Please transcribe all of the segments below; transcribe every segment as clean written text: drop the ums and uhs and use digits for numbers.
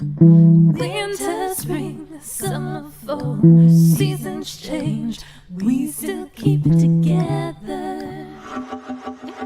Winter, spring, summer, fall, seasons change, we still keep it together.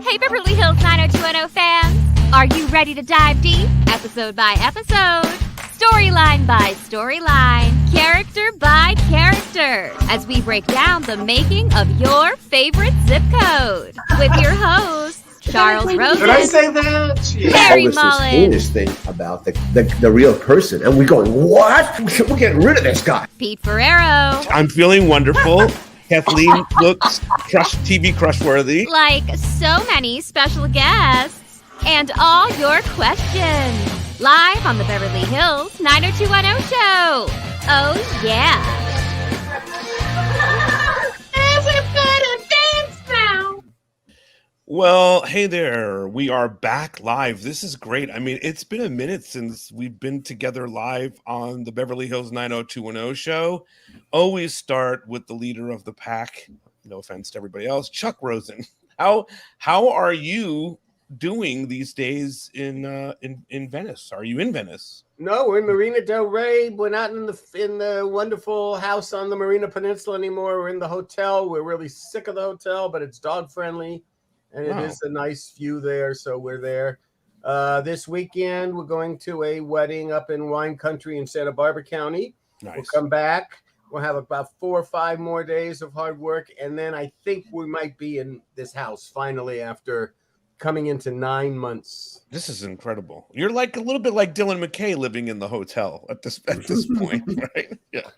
Hey, Beverly Hills 90210 fans! Are you ready to dive deep, episode by episode, storyline by storyline, character by character, as we break down the making of your favorite zip code with your hosts, Charles Rosen. Did I say that? Harry All this Mullen. heinous thing about the real person, and we're going, what? We're getting rid of this guy. Pete Ferrero. I'm feeling wonderful. Kathleen looks TV crush-worthy. Like so many special guests. And all your questions. Live on the Beverly Hills 90210 show. Oh, yeah. Everybody dance now. Well, hey there. We are back live. This is great. I mean, it's been a minute since we've been together live on the Beverly Hills 90210 show. Always start with the leader of the pack. No offense to everybody else, Chuck Rosen. How are you doing these days in Venice? Are you in Venice? No, we're in Marina del Rey. We're not in the wonderful house on the Marina Peninsula anymore. We're in the hotel. We're really sick of the hotel, but it's dog friendly, and it is a nice view there. So we're there. This weekend, we're going to a wedding up in wine country in Santa Barbara County. Nice. We'll come back. We'll have about 4 or 5 more days of hard work, and then I think we might be in this house finally after coming into 9 months. This is incredible. You're like a little bit like Dylan McKay living in the hotel at this point, right? Yeah.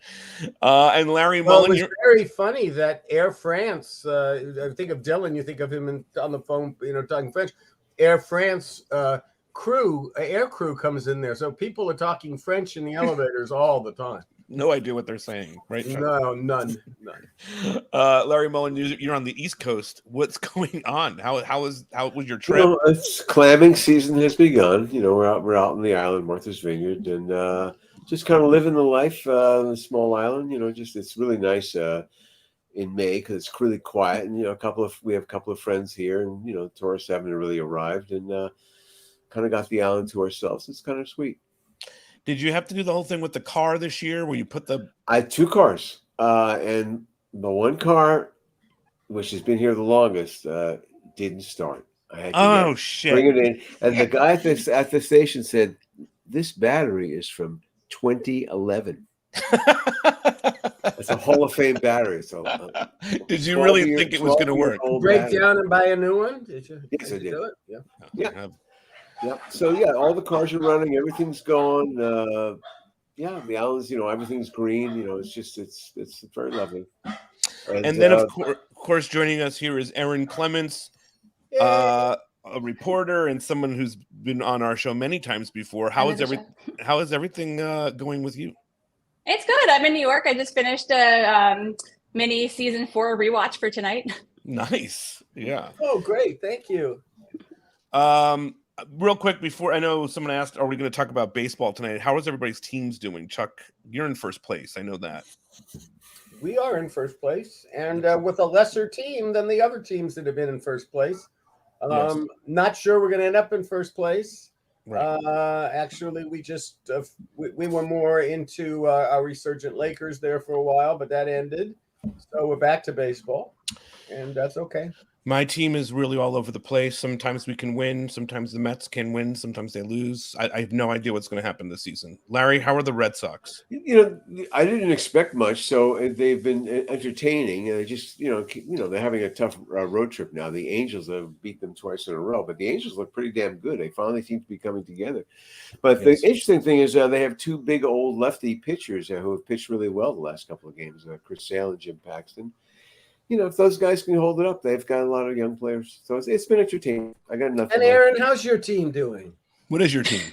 And Larry Mullen. It was very funny that Air France. I think of Dylan, you think of him on the phone, talking French. Air France air crew comes in there, so people are talking French in the elevators all the time. No idea what they're saying, right? No, none. Larry Mullen, you're on the East Coast. What's going on? How was your trip? It's clamming season has begun. We're out in the island, Martha's Vineyard, and just kind of living the life on a small island. It's really nice in May because it's really quiet, and we have a couple of friends here, and tourists haven't really arrived, and kind of got the island to ourselves. It's kind of sweet. Did you have to do the whole thing with the car this year where you put the... I had 2 cars, and the one car, which has been here the longest, didn't start. I had to bring it in. And the guy at the station said, this battery is from 2011. It's a Hall of Fame battery. So, did you really think it was going to work? Break down and buy a new one? Did you? Yes, I did. Do it? Yeah. Yeah. So all the cars are running. Everything's going. The islands. Everything's green. It's very lovely. And then of course, joining us here is Erin Clements, a reporter and someone who's been on our show many times before. How is everything going with you? It's good. I'm in New York. I just finished a mini season 4 rewatch for tonight. Nice. Yeah. Oh, great. Thank you. Real quick before, I know someone asked, are we going to talk about baseball tonight? How is everybody's teams doing? Chuck, you're in first place. I know that. We are in first place, and with a lesser team than the other teams that have been in first place. Yes. Not sure we're going to end up in first place. Right. Actually, we just we were more into our resurgent Lakers there for a while, but that ended. So we're back to baseball, and that's okay. My team is really all over the place. Sometimes we can win. Sometimes the Mets can win. Sometimes they lose. I have no idea what's going to happen this season. Larry, how are the Red Sox? I didn't expect much, so they've been entertaining. And they're having a tough road trip now. The Angels have beat them twice in a row, but the Angels look pretty damn good. They finally seem to be coming together. But the interesting thing is they have 2 big old lefty pitchers who have pitched really well the last couple of games, Chris Sale and Jim Paxton. If those guys can hold it up, they've got a lot of young players. So it's been entertaining. I got nothing. And Erin, how's your team doing? What is your team?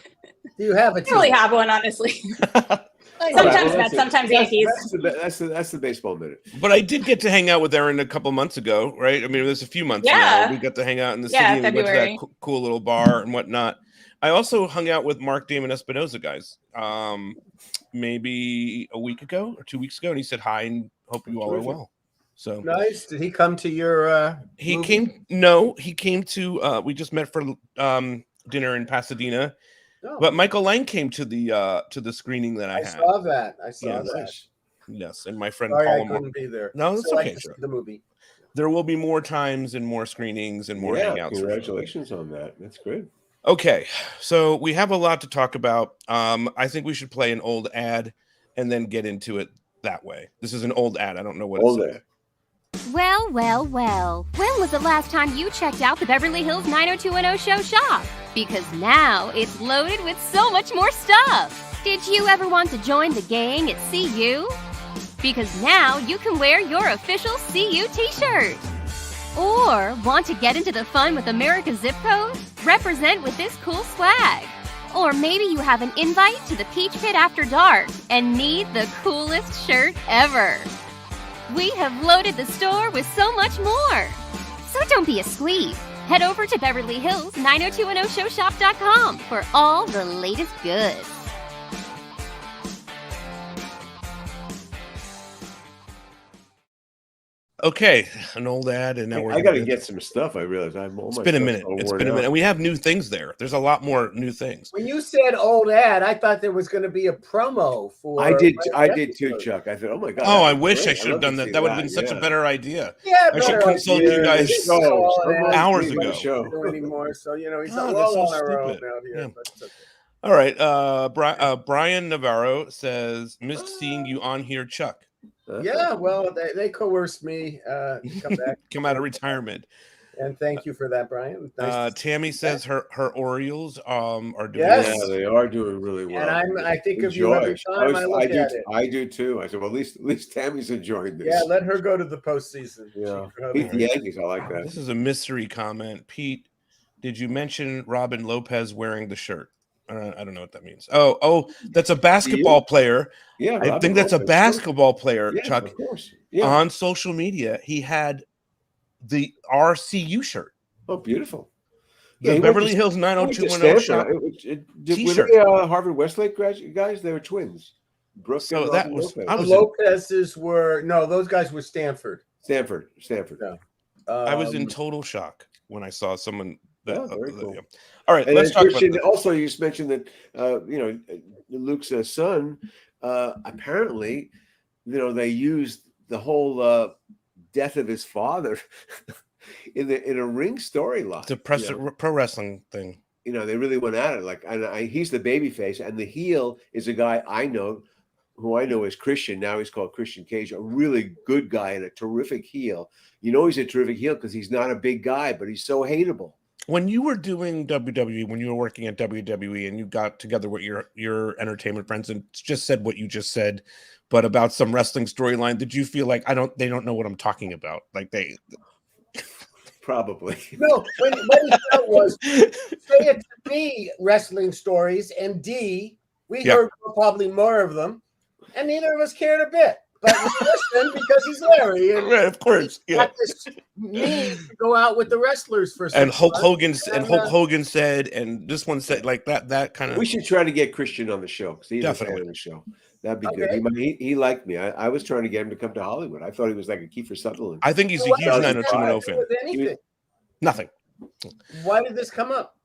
Do you have a team? I don't really have one, honestly. Sometimes Mets, sometimes Yankees. That's the baseball minute. But I did get to hang out with Erin a couple months ago, right? I mean, it was a few months ago. We got to hang out in the city and we went to that cool little bar and whatnot. I also hung out with Mark Damon Espinosa guys maybe a week ago or 2 weeks ago, and he said hi and hope you all are well. So nice. Did he come to your he movie? He came to we just met for dinner in Pasadena. Oh, But Michael Lang came to the screening that I had. saw that. I saw Yes. that. Yes, and my friend Sorry, I Paul. couldn't be there. No, that's Still okay. like to see the movie. There will be more times and more screenings and more hangouts. Congratulations on that. That's good. Okay, so we have a lot to talk about. I think we should play an old ad and then get into it that way. This is an old ad. I don't know what Old it's ad. Well, well, well. When was the last time you checked out the Beverly Hills 90210 show shop? Because now it's loaded with so much more stuff. Did you ever want to join the gang at CU? Because now you can wear your official CU t-shirt. Or want to get into the fun with America's zip code? Represent with this cool swag. Or maybe you have an invite to the Peach Pit after dark and need the coolest shirt ever. We have loaded the store with so much more. So don't be a squeak. Head over to Beverly Hills 90210showshop.com for all the latest goods. Okay, an old ad, and now I got to get some stuff. I realize it's been a minute. It's been a minute, and we have new things there. There's a lot more new things. When you said old ad, I thought there was going to be a promo for. I did too, Chuck. I thought, oh my god. Oh, I wish I should have done that. That would have been such a better idea. Yeah, I should consult you guys hours ago. Anymore, so he's Oh, well that's so on our own stupid. out here. Yeah. But it's okay. All right, Brian Navarro says, "Missed seeing you on here, Chuck." Yeah, well, they coerced me to come back. Come out of retirement. And thank you for that, Brian. Nice Tammy says her Orioles are doing Yes. Yeah, they are doing really well. And I think of you every time I look at it. I do too. I said, well, at least Tammy's enjoying this. Yeah, let her go to the postseason. Yeah, beat the Yankees. I like that. This is a mystery comment. Pete, did you mention Robin Lopez wearing the shirt? I don't know what that means. Oh, that's a basketball player. Yeah, I think that's a basketball player, yes, Chuck. Of course. Yeah. On social media, he had the RCU shirt. Oh, beautiful. The Beverly Hills 90210 shop T-shirt. Were they Harvard Westlake guys? They were twins. Brooke so and that Robin was Lopez. I was Lopez's were those guys were Stanford. Stanford. Yeah. I was in total shock when I saw someone. Very cool. Yeah. All right, and let's talk Christian, about also, you just mentioned that Luke's son. Apparently, they used the whole death of his father in a ring storyline. It's a pro wrestling thing. They really went at it. He's the baby face, and the heel is a guy I know, who I know is Christian. Now he's called Christian Cage, a really good guy and a terrific heel. He's a terrific heel because he's not a big guy, but he's so hateable. When you were doing WWE, when you were working at WWE, and you got together with your entertainment friends and just said what you just said, but about some wrestling storyline, did you feel like they don't know what I'm talking about? Like they probably no. What he said was, say it to me, wrestling stories, and we heard probably more of them, and neither of us cared a bit. But we listened because he's Larry, and right, of course, got this need to go out with the wrestlers for. And Hulk Hogan said, and this one said like that kind of. We should try to get Christian on the show because he's Definitely a fan of the show. That'd be good. He liked me. I was trying to get him to come to Hollywood. I thought he was like a Kiefer Sutherland. I think he's a huge 90210 fan. Anything. Nothing. Why did this come up?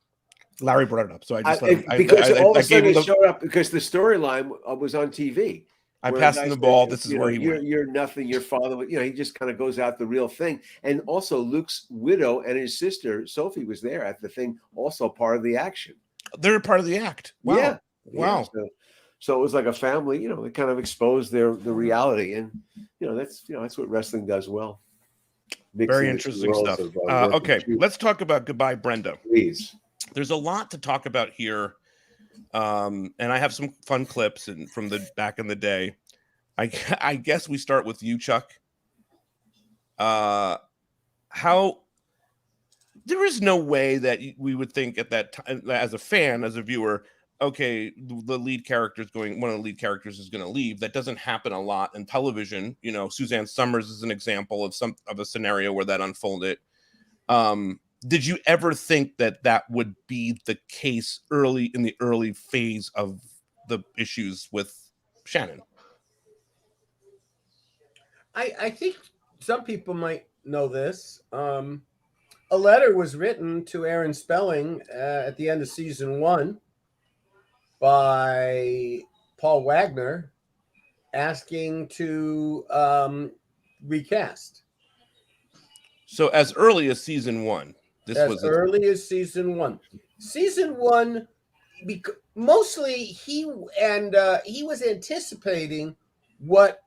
Larry brought it up, so I just because all of a sudden it showed up because the storyline was on TV. I passed him the ball. This is where he went. You're nothing. Your father, he just kind of goes out the real thing. And also, Luke's widow and his sister Sophie was there at the thing, also part of the action. They're part of the act. Wow. Yeah. Wow. Yeah, so it was like a family. They kind of exposed the reality, and that's what wrestling does well. Very interesting stuff. Okay, let's talk about Goodbye Brenda. Please. There's a lot to talk about here. And I have some fun clips from the back in the day. I guess we start with you, Chuck. How there is no way that we would think at that time, as a fan, as a viewer, okay, one of the lead characters is going to leave. That doesn't happen a lot in television. Suzanne Summers is an example of a scenario where that unfolded. Did you ever think that would be the case in the early phase of the issues with Shannon? I think some people might know this. A letter was written to Aaron Spelling at the end of season 1 by Paul Wagner asking to recast. So as early as season 1, early as season 1. Season 1, mostly he was anticipating what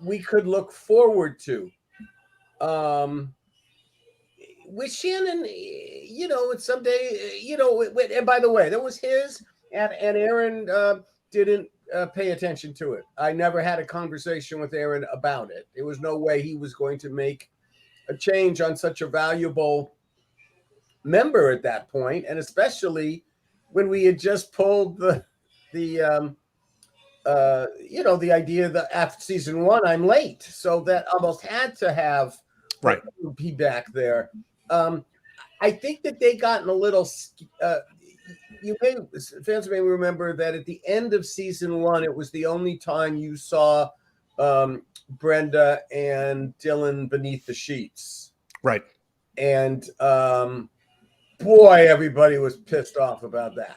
we could look forward to. With Shannon, someday, and by the way, that was his, and Erin didn't pay attention to it. I never had a conversation with Erin about it. There was no way he was going to make a change on such a valuable member at that point, and especially when we had just pulled the idea that after season 1 I'm late, so that almost had to have be back there. I think that they gotten a little fans may remember that at the end of season 1 it was the only time you saw Brenda and Dylan beneath the sheets, right? And boy, everybody was pissed off about that.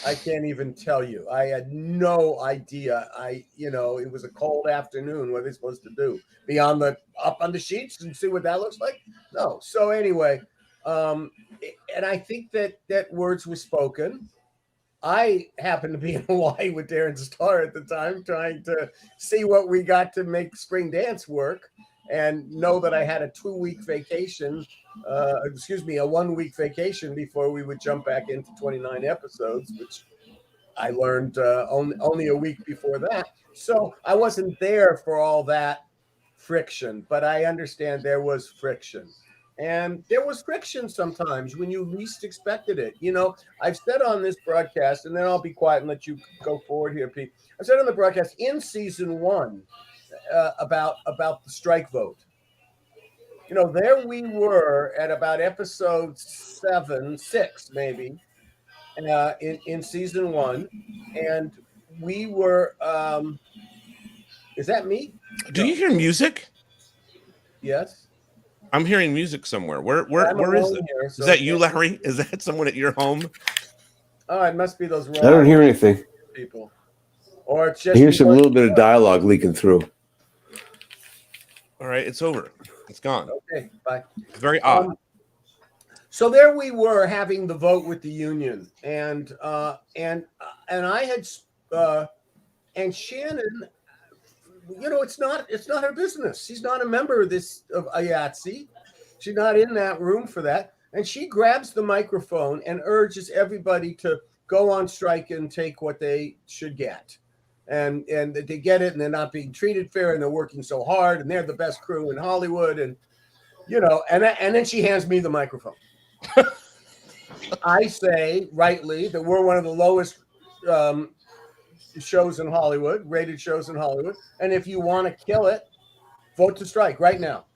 I can't even tell you. I had no idea. It was a cold afternoon. What are they supposed to do? Be up on the sheets and see what that looks like? No. So anyway, and I think that words were spoken. I happened to be in Hawaii with Darren Starr at the time, trying to see what we got to make Spring Dance work, and know that I had a 2-week vacation, a 1-week vacation before we would jump back into 29 episodes, which I learned only a week before that. So I wasn't there for all that friction, but I understand there was friction. And there was friction sometimes when you least expected it. I've said on this broadcast, and then I'll be quiet and let you go forward here, Pete. I've said on the broadcast in season 1 about the strike vote. There we were at about episode 6 maybe in season 1, and we were. Is that me? Do you hear music? Yes. I'm hearing music somewhere. Where is it? Here, so is that you, Larry? Is that someone at your home? Oh, it must be those. I don't hear anything. People, or it's just. I hear some little bit of dialogue leaking through. All right, it's over. It's gone. Okay, bye. Very odd. So there we were having the vote with the union, and I had and Shannon. It's not her business. She's not a member of IATSE. She's not in that room for that. And she grabs the microphone and urges everybody to go on strike and take what they should get. And they get it, and they're not being treated fair, and they're working so hard, and they're the best crew in Hollywood, and and then she hands me the microphone. I say rightly that we're one of the lowest shows in Hollywood, rated shows in Hollywood, and if you want to kill it, vote to strike right now.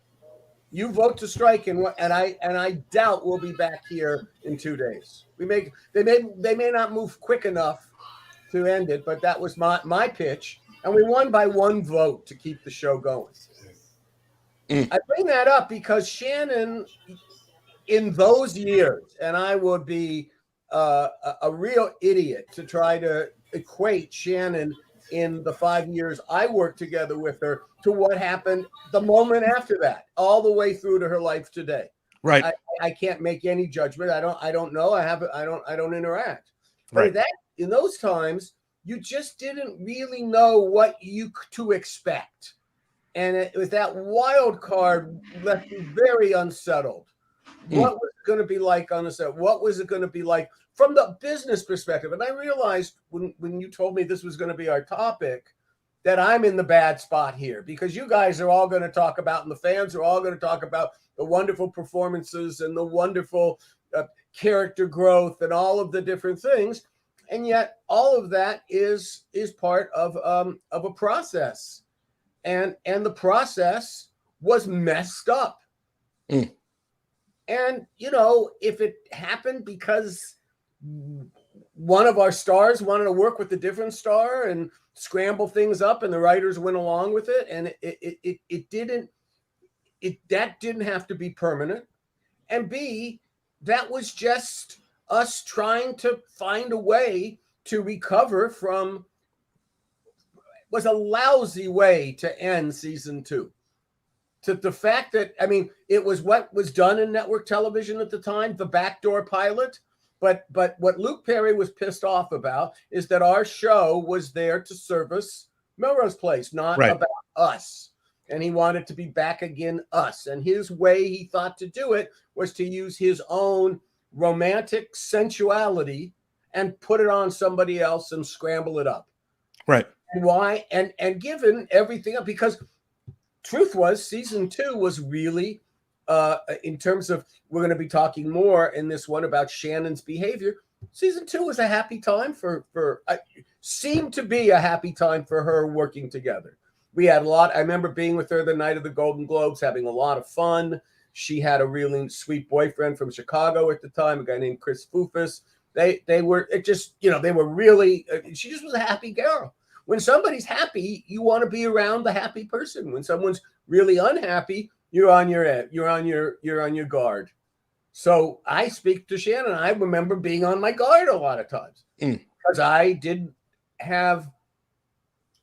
You vote to strike, and I doubt we'll be back here in 2 days. They may not move quick enough to end it, but that was my pitch, and we won by 1 vote to keep the show going. I bring that up because Shannon, in those years, and I would be a real idiot to try to equate Shannon in the 5 years I worked together with her to what happened the moment after that, all the way through to her life today. Right. I can't make any judgment. I don't know. I don't interact. Right. But in those times, you just didn't really know what to expect. And it was that wild card left you very unsettled. What was it going to be like on the set? What was it going to be like from the business perspective? And I realized when you told me this was going to be our topic that I'm in the bad spot here, because you guys are all going to talk about, and the fans are all going to talk about the wonderful performances and the wonderful character growth and all of the different things. And yet all of that is part of a process. And the process was messed up. And, if it happened because one of our stars wanted to work with a different star and scramble things up, and the writers went along with it, and that didn't have to be permanent. And B, that was just us trying to find a way to recover from was a lousy way to end season 2. To the fact that, I mean, it was what was done in network television at the time, the backdoor pilot. But what Luke Perry was pissed off about is that our show was there to service Melrose Place, not about us. And he wanted to be back again us. And his way he thought to do it was to use his own romantic sensuality and put it on somebody else and scramble it up. Right. And why? And given everything up, because truth was season 2 was really, in terms of, we're going to be talking more in this one about Shannon's behavior. Season 2 was a happy time seemed to be a happy time for her working together. We had a lot. I remember being with her the night of the Golden Globes, having a lot of fun. She had a really sweet boyfriend from Chicago at the time, a guy named Chris Fufus. They were, it just, they were really, she just was a happy girl. When somebody's happy, you want to be around the happy person. When someone's really unhappy, you're on your guard. So I speak to Shannon. I remember being on my guard a lot of times because I didn't have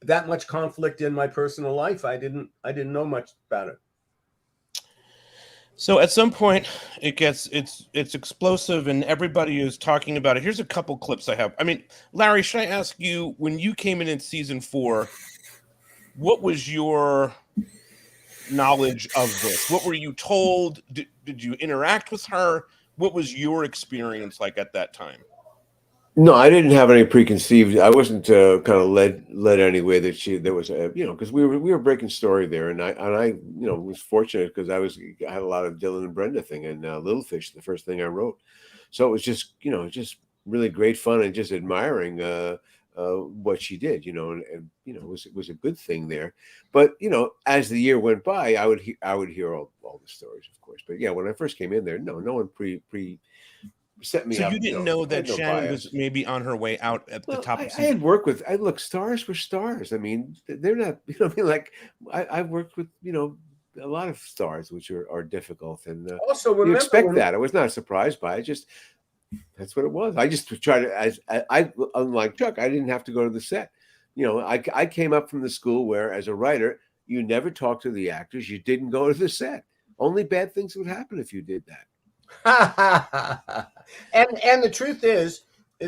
that much conflict in my personal life. I didn't know much about it. So at some point it's explosive and everybody is talking about it. Here's a couple clips I have. I mean, Larry, should I ask you, when you came in season 4, what was your knowledge of this? What were you told? Did you interact with her? What was your experience like at that time? No, I didn't have any preconceived. I wasn't kind of led any way that there was a, because we were breaking story there, and I was fortunate because I had a lot of Dylan and Brenda thing and Little Fish, the first thing I wrote, so it was just just really great fun and just admiring what she did, and it was a good thing there. But as the year went by, I would hear all the stories, of course. But yeah, when I first came in there, no one pre set me up. So you didn't know that Shannon was maybe on her way out at the top of season. I had worked with, stars were stars. I mean, they're not, like I've worked with, a lot of stars, which are difficult. And also remember, you expect that. I was not surprised by it. That's what it was. I just tried to, unlike Chuck, I didn't have to go to the set. I came up from the school where, as a writer, you never talked to the actors. You didn't go to the set. Only bad things would happen if you did that. and the truth is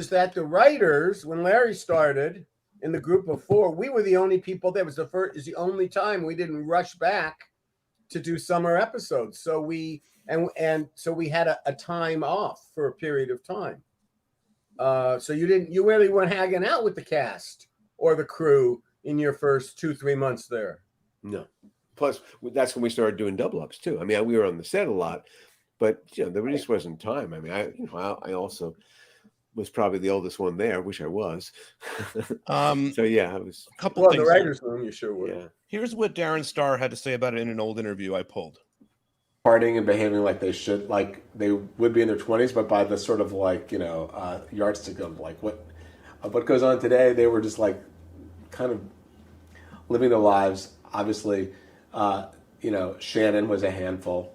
that the writers, when Larry started in the group of 4, we were the only people that was the only time we didn't rush back to do summer episodes. So we had a time off for a period of time. So you really weren't hanging out with the cast or the crew in your first 2-3 months there. No. Plus, that's when we started doing double ups too. I mean, we were on the set a lot. But there just wasn't time. I mean, I also was probably the oldest one there. I wish I was. So yeah, I was. A couple things. The writers' room, you sure were. Yeah. Here's what Darren Starr had to say about it in an old interview I pulled. Partying and behaving like they should, like they would be in their 20s, but by the sort of yardstick of like what goes on today, they were just like kind of living their lives. Obviously, Shannon was a handful.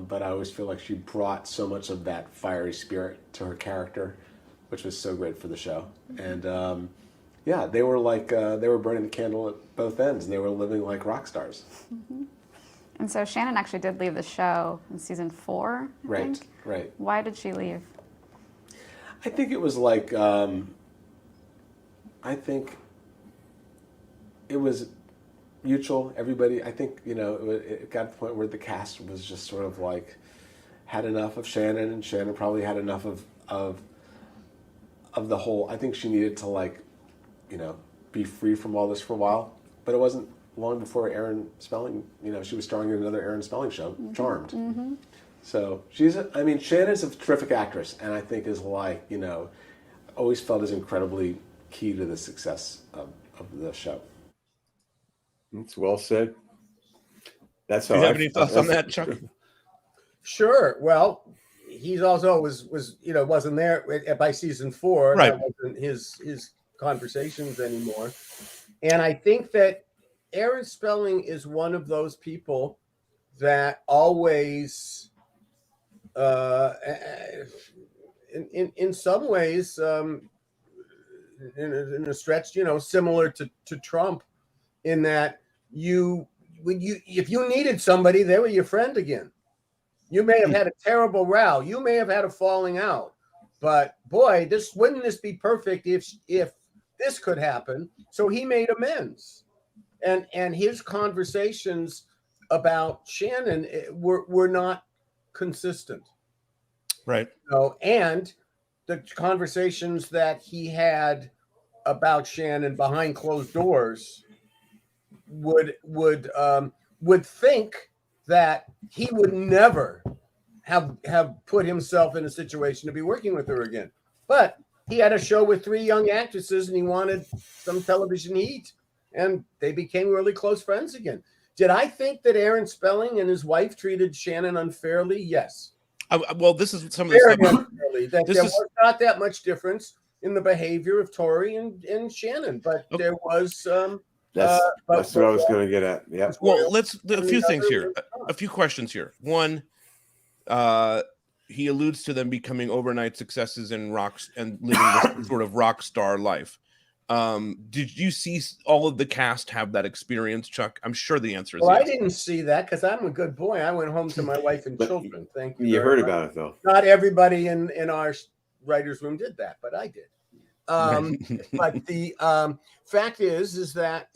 But I always feel like she brought so much of that fiery spirit to her character, which was so great for the show. And they were like they were burning the candle at both ends, and they were living like rock stars. Mm-hmm. And so Shannon actually did leave the show in season 4. I think. Right. Why did she leave? I think it was like I think it was mutual. Everybody, I think, it got to the point where the cast was just sort of like had enough of Shannon, and Shannon probably had enough of the whole. I think she needed to be free from all this for a while. But it wasn't long before Erin Spelling, she was starring in another Erin Spelling show, mm-hmm. Charmed. Mm-hmm. So Shannon's a terrific actress, and I think is always felt as incredibly key to the success of the show. It's well said. That's Do you have any thoughts on that, Chuck? Sure. Well, he's also wasn't there by season 4. Right. That wasn't his conversations anymore. And I think that Erin Spelling is one of those people that always, in some ways, in a stretch, similar to Trump, in that if you needed somebody, they were your friend again. You may have had a terrible row, you may have had a falling out, but boy, wouldn't this be perfect if this could happen? So he made amends, and his conversations about Shannon were not consistent, right? And the conversations that he had about Shannon behind closed doors would think that he would never have put himself in a situation to be working with her again. But he had a show with 3 young actresses, and he wanted some television heat, and they became really close friends again. Did I think that Aaron Spelling and his wife treated Shannon unfairly? Yes. Well, this is some of the stuff. There was not that much difference in the behavior of Tori and Shannon, but there was. That's what I was going to get at. Yeah. Well, a few things here, a few questions here. One, he alludes to them becoming overnight successes and living this sort of rock star life. Did you see all of the cast have that experience, Chuck? I'm sure the answer is yes. I didn't see that because I'm a good boy. I went home to my wife and children. Thank you. You heard about it, though. Not everybody in our writer's room did that, but I did. But the fact is that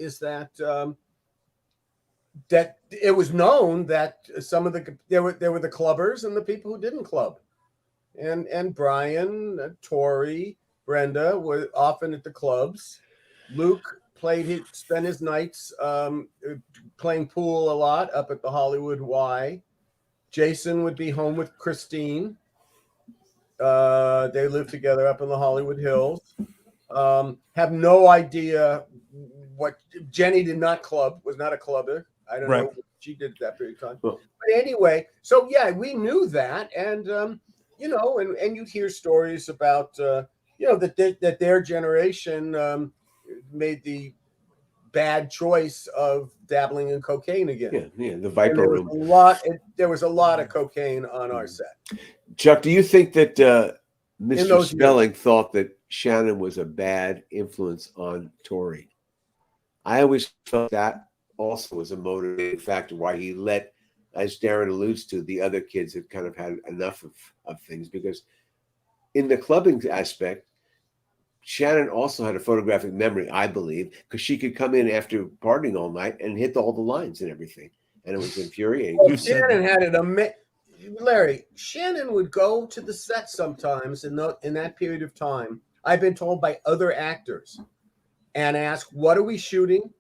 that it was known that some of there were the clubbers and the people who didn't club, and Brian, Tori, Brenda were often at the clubs. Luke spent his nights playing pool a lot up at the Hollywood Y. Jason would be home with Christine. They lived together up in the Hollywood Hills. Have no idea what Jenny did not club, was not a clubber. I don't know what she did at that period of time. But anyway, so yeah, we knew that, and and you'd hear stories about that their generation made the bad choice of dabbling in cocaine again. Yeah, the Viper Room. There was a lot of cocaine on our set. Chuck, do you think that Mr. Spelling thought that Shannon was a bad influence on Tori? I always felt that also was a motivating factor why he let, as Darren alludes to, the other kids had kind of had enough of things, because in the clubbing aspect, Shannon also had a photographic memory, I believe, because she could come in after partying all night and hit all the lines and everything, and it was infuriating. Well, Shannon had it. Larry, Shannon would go to the set sometimes in that period of time. I've been told by other actors, and ask, "What are we shooting?"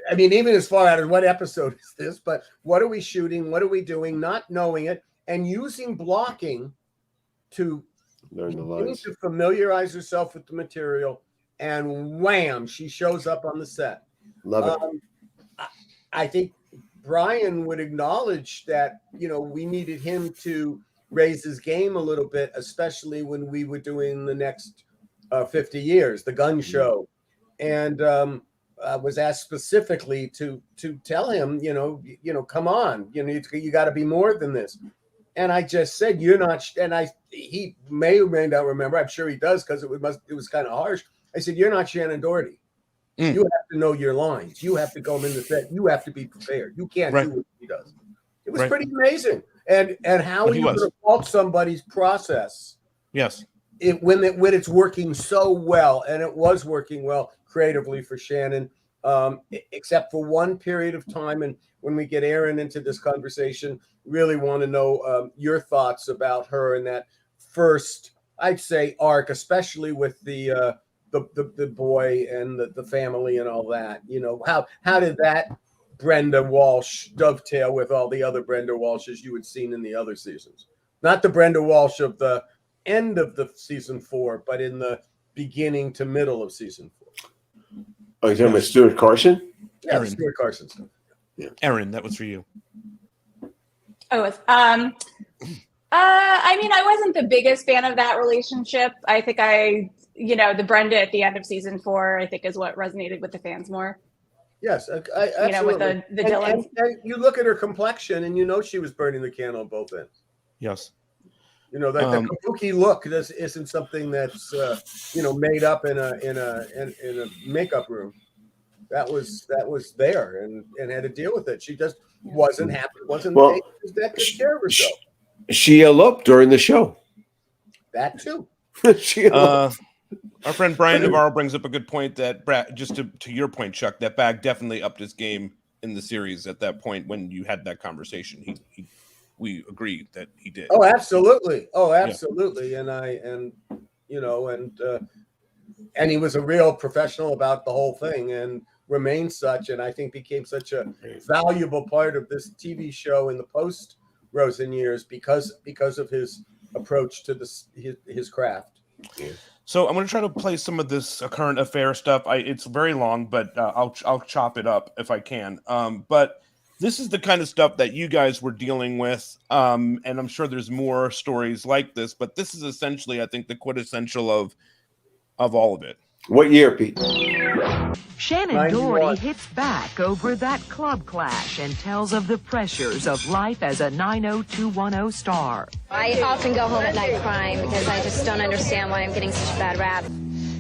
I mean, even as far out as what episode is this, but what are we shooting? What are we doing? Not knowing it, and using blocking to learn the lines, to familiarize herself with the material, and wham, she shows up on the set. Love it. I think Brian would acknowledge that, we needed him to raise his game a little bit, especially when we were doing the next 50 years, the gun show. And was asked specifically to tell him, come on, you got to be more than this. And I just said, you're not, he may or may not remember. I'm sure he does, because it was kind of harsh. I said, you're not Shannon Doherty. You have to know your lines. You have to come in the set. You have to be prepared. You can't do what he does. It was pretty amazing. And how you would fault somebody's process. Yes. When it's working so well, and it was working well creatively for Shannon, except for one period of time. And when we get Erin into this conversation, really want to know your thoughts about her in that first, I'd say, arc, especially with the boy and the family and all that. How did that Brenda Walsh dovetail with all the other Brenda Walshes you had seen in the other seasons? Not the Brenda Walsh of the end of the season 4, but in the beginning to middle of season 4. Oh, you're talking about Stuart Carson? Yeah, Erin. Stuart Carson stuff. Yeah, Erin, that was for you. Oh, I mean, I wasn't the biggest fan of that relationship. I think the Brenda at the end of season 4, I think, is what resonated with the fans more. Yes, absolutely. With the Dylan. And you look at her complexion, and she was burning the candle on both ends. Yes. You know, the kabuki look isn't something that's made up in a makeup room. That was there and had to deal with it. She just wasn't happy. Wasn't taking that good care of herself. She eloped during the show. That too. Our friend Brian Navarro brings up a good point that just to your point, Chuck, that Bag definitely upped his game in the series at that point when you had that conversation. We agree that he did. Oh, absolutely. Yeah. And he was a real professional about the whole thing and remained such, and I think became such a valuable part of this TV show in the post Rosen years because of his approach to his craft. Yeah. So I'm going to try to play some of this current affair stuff. It's very long, but I'll chop it up if I can. But this is the kind of stuff that you guys were dealing with, and I'm sure there's more stories like this. But this is essentially, I think, the quintessential of all of it. What year, Pete? Shannon 91. Doherty hits back over that club clash and tells of the pressures of life as a 90210 star. I often go home at night crying because I just don't understand why I'm getting such a bad rap.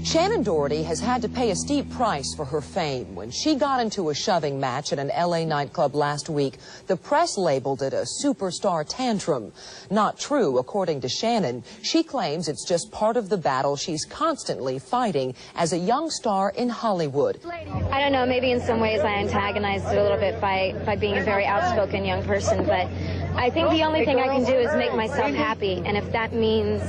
Shannon Doherty has had to pay a steep price for her fame. When she got into a shoving match at an LA nightclub last week, the press labeled it a superstar tantrum. Not true, according to Shannon. She claims it's just part of the battle she's constantly fighting as a young star in Hollywood. I don't know, maybe in some ways I antagonized it a little bit by being a very outspoken young person, but I think the only thing I can do is make myself happy, and if that means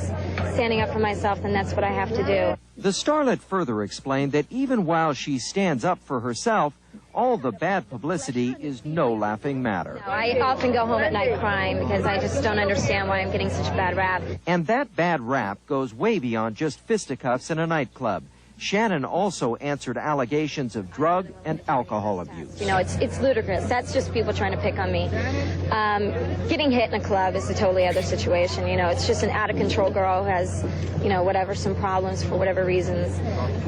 standing up for myself, then that's what I have to do. The starlet further explained that even while she stands up for herself, all the bad publicity is no laughing matter. I often go home at night crying because I just don't understand why I'm getting such a bad rap. And that bad rap goes way beyond just fisticuffs in a nightclub. Shannon also answered allegations of drug and alcohol abuse. You know, it's ludicrous. That's just people trying to pick on me. Getting hit in a club is a totally other situation. You know, it's just an out-of-control girl who has, some problems for whatever reasons.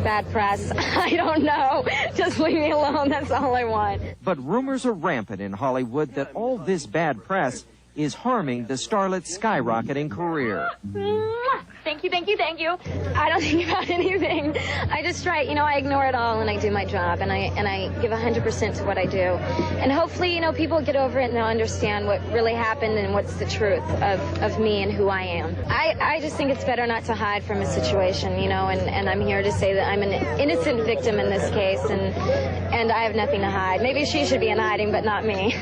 Bad press, I don't know. Just leave me alone. That's all I want. But rumors are rampant in Hollywood that all this bad press is harming the starlet's skyrocketing career. Thank you. I don't think about anything. I just try, I ignore it all and I do my job and I give 100% to what I do. And hopefully, people get over it and they'll understand what really happened and what's the truth of me and who I am. I just think it's better not to hide from a situation, and I'm here to say that I'm an innocent victim in this case and I have nothing to hide. Maybe she should be in hiding, but not me.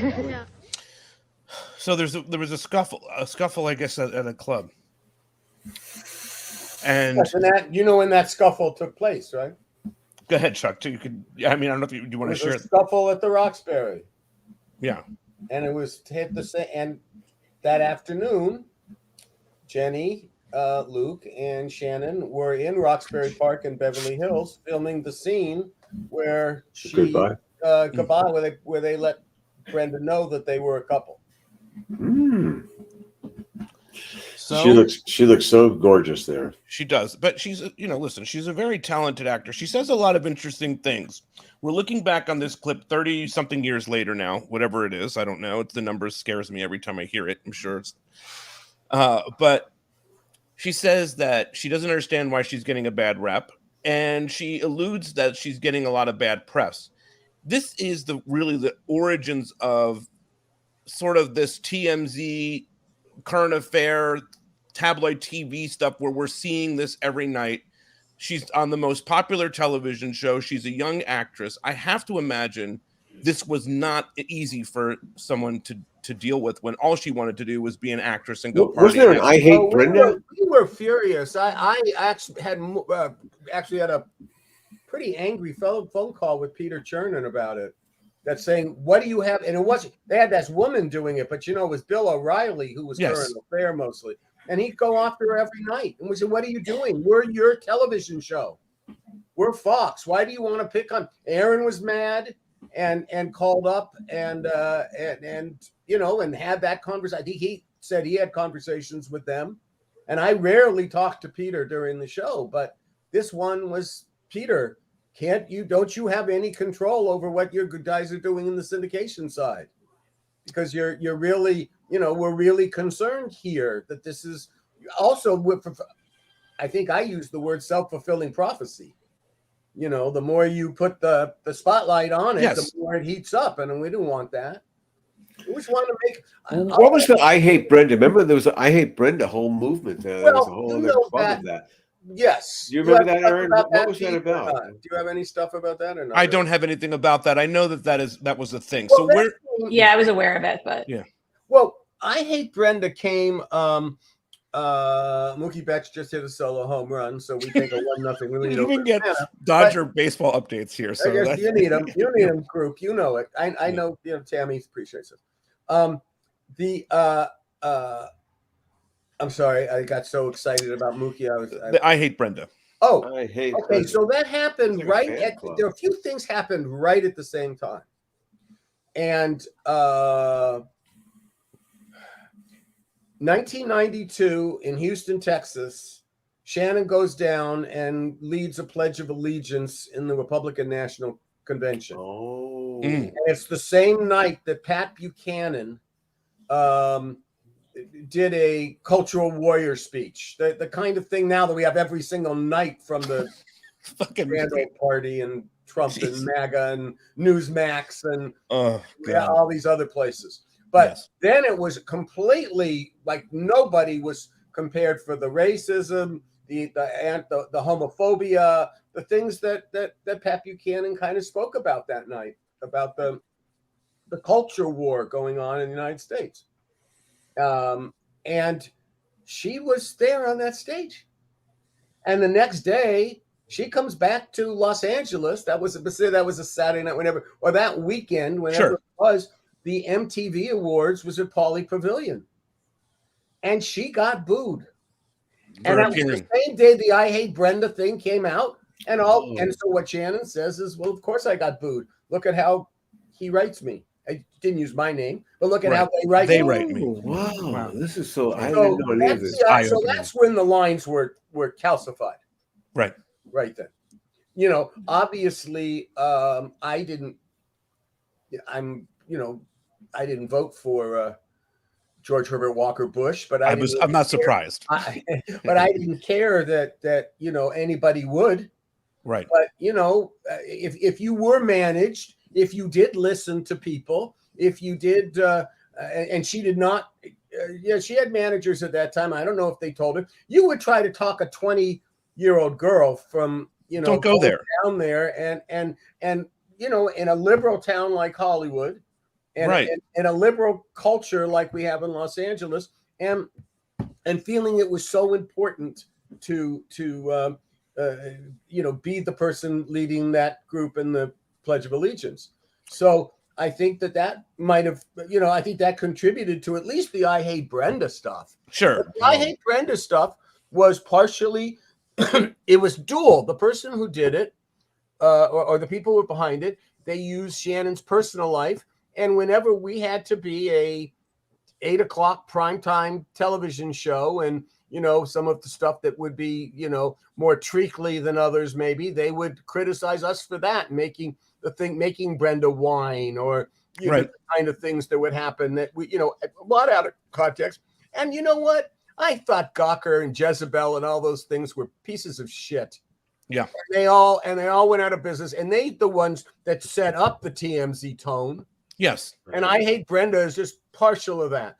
So there was a scuffle, I guess, at a club. And when that scuffle took place, right? Go ahead, Chuck. I don't know if you want to share. A scuffle at the Roxbury. Yeah. And it was hit the same. And that afternoon, Jenny, Luke, and Shannon were in Roxbury Park in Beverly Hills filming the scene where Goodbye, where they let Brenda know that they were a couple. So she looks so gorgeous there. She does, but she's she's a very talented actor. She says a lot of interesting things. We're looking back on this clip 30 something years later now, whatever it is. I don't know. The number scares me every time I hear it. I'm sure it's but she says that she doesn't understand why she's getting a bad rep, and she alludes that she's getting a lot of bad press. This is really the origins of sort of this TMZ current affair tabloid TV stuff where we're seeing this every night. She's on the most popular television show. She's a young actress. I have to imagine this was not easy for someone to deal with when all she wanted to do was be an actress and go party. Was there an I Hate Brenda? We were furious. I actually had a pretty angry phone call with Peter Chernin about it. That's saying, what do you have? And it wasn't, they had this woman doing it, but it was Bill O'Reilly who was current affair mostly. And he'd go after her every night. And we said, what are you doing? We're your television show. We're Fox. Why do you want to pick on? Erin was mad and called up and had that conversation. I think he said he had conversations with them. And I rarely talked to Peter during the show, but this one was, Peter, don't you have any control over what your good guys are doing in the syndication side? Because you're really, we're really concerned here that this is also, I think I used the word self-fulfilling prophecy. You know, the more you put the spotlight on it, the more it heats up, and we didn't want that. We just wanted to make. What was the I Hate Brenda? Remember, there was an I Hate Brenda whole movement. There was a whole other club of that. Yes. Do you remember that, Erin? What was that about? Do you have any stuff about that or not? I don't have anything about that. I know that was the thing. Well, So I was aware of it, but yeah. Well, I Hate Brenda came. Mookie Betts just hit a solo home run, so we take a 1-0 lead. You can get Dodger baseball updates here. So I guess you need them. You need them, group. You know it. I know. You know, Tammy appreciates it. I'm sorry, I got so excited about Mookie. I Hate Brenda. Oh, I hate. Okay, Brenda. so that happened Like right a fan at. club. There are a few things happened right at the same time, and 1992 in Houston, Texas, Shannon goes down and leads a Pledge of Allegiance in the Republican National Convention. Oh, and it's the same night that Pat Buchanan did a cultural warrior speech, the kind of thing now that we have every single night from the fucking Grand Old Party and Trump and MAGA and Newsmax and all these other places. But then it was completely like nobody was compared for the racism, the homophobia, the things that Pat Buchanan kind of spoke about that night, about the culture war going on in the United States. And she was there on that stage. And the next day, she comes back to Los Angeles. That was a Saturday night, whenever, or that weekend, whenever it was. The MTV Awards was at Pauley Pavilion, and she got booed. And that was the same day the I Hate Brenda thing came out, and so what Shannon says is, well, of course I got booed. Look at how he writes me. I didn't use my name, but look at how they write me. They write me. Wow, this is so. I didn't know any of this. So that's when the lines were calcified. Right then. You know, obviously, I didn't vote for George Herbert Walker Bush, but I'm not surprised. But I didn't care that anybody would. Right. But if you were managed, if you did listen to people, if you did, and she did not. She had managers at that time. I don't know if they told her. You would try to talk a 20-year-old girl from don't go there down there, and in a liberal town like Hollywood. And in a liberal culture like we have in Los Angeles, and feeling it was so important to be the person leading that group in the Pledge of Allegiance. So I think that might have, I think that contributed to at least the I Hate Brenda stuff. Sure. But the I Hate Brenda stuff was partially, it was dual. The person who did it, or the people who were behind it, they used Shannon's personal life. And whenever we had to be a 8:00 primetime television show, and some of the stuff that would be more treacly than others, maybe they would criticize us for that, making Brenda whine, or the kind of things that would happen that we a lot out of context. And you know what? I thought Gawker and Jezebel and all those things were pieces of shit. Yeah, and they all went out of business, and they the ones that set up the TMZ tone. Yes. And I Hate Brenda is just partial of that.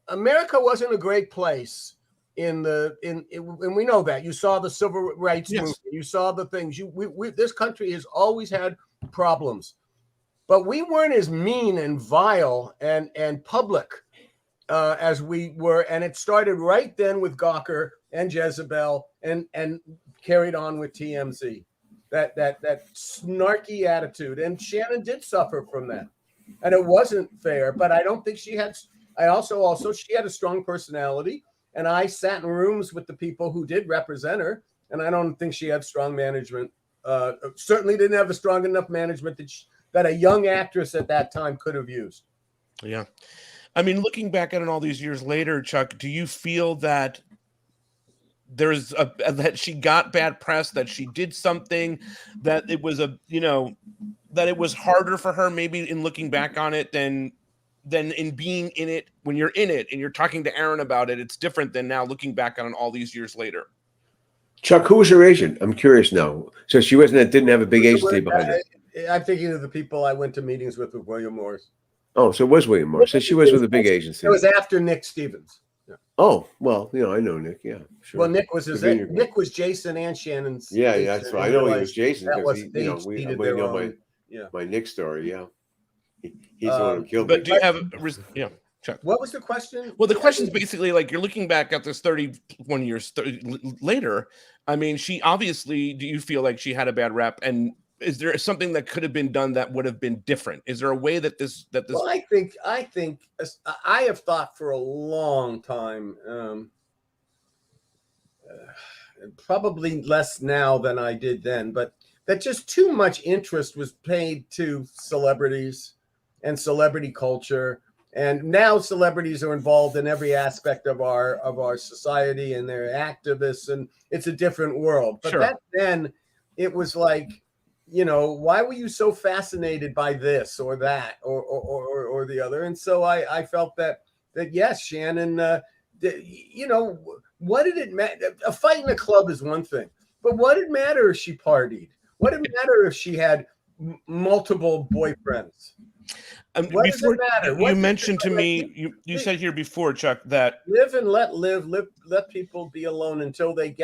America wasn't a great place and we know that. You saw the civil rights movement. You saw the things. This country has always had problems, but we weren't as mean and vile and public as we were. And it started right then with Gawker and Jezebel and carried on with TMZ. That snarky attitude, and Shannon did suffer from that, and it wasn't fair. But I don't think she had. I also she had a strong personality, and I sat in rooms with the people who did represent her, and I don't think she had strong management. Certainly didn't have a strong enough management that a young actress at that time could have used. Yeah, I mean, looking back at it all these years later, Chuck, do you feel that that she got bad press, that she did something, that it was that it was harder for her maybe in looking back on it than than in being in it when you're in it and you're talking to Erin about it. It's different than now looking back on all these years later. Chuck, who was her agent? I'm curious now. So she didn't have a big agency behind her. I'm thinking of the people I went to meetings with William Morris. Oh, so it was William Morris. So she was with a big agency. It was after Nick Stevens. Yeah. Oh, well, I know Nick. Yeah, sure. Well, Nick was Jason and Shannon's. Yeah, that's right. I know he was Jason because Yeah. my Nick story. Yeah, he's the one who killed but me. do you have Chuck? What was the question? Well, the question is basically like you're looking back at this 31 years later. I mean, she obviously, do you feel like she had a bad rap? And is there something that could have been done that would have been different? Is there a way that this? Well, I think I have thought for a long time, probably less now than I did then, but that just too much interest was paid to celebrities and celebrity culture. And now celebrities are involved in every aspect of our society, and they're activists, and it's a different world. But back then, it was like, why were you so fascinated by this or that or the other? And so I felt that yes, Shannon, what did it matter? A fight in a club is one thing, but what did it matter if she partied? What did it matter if she had multiple boyfriends? What does it matter? You mentioned to me, you said here before, Chuck, that live and let people be alone until they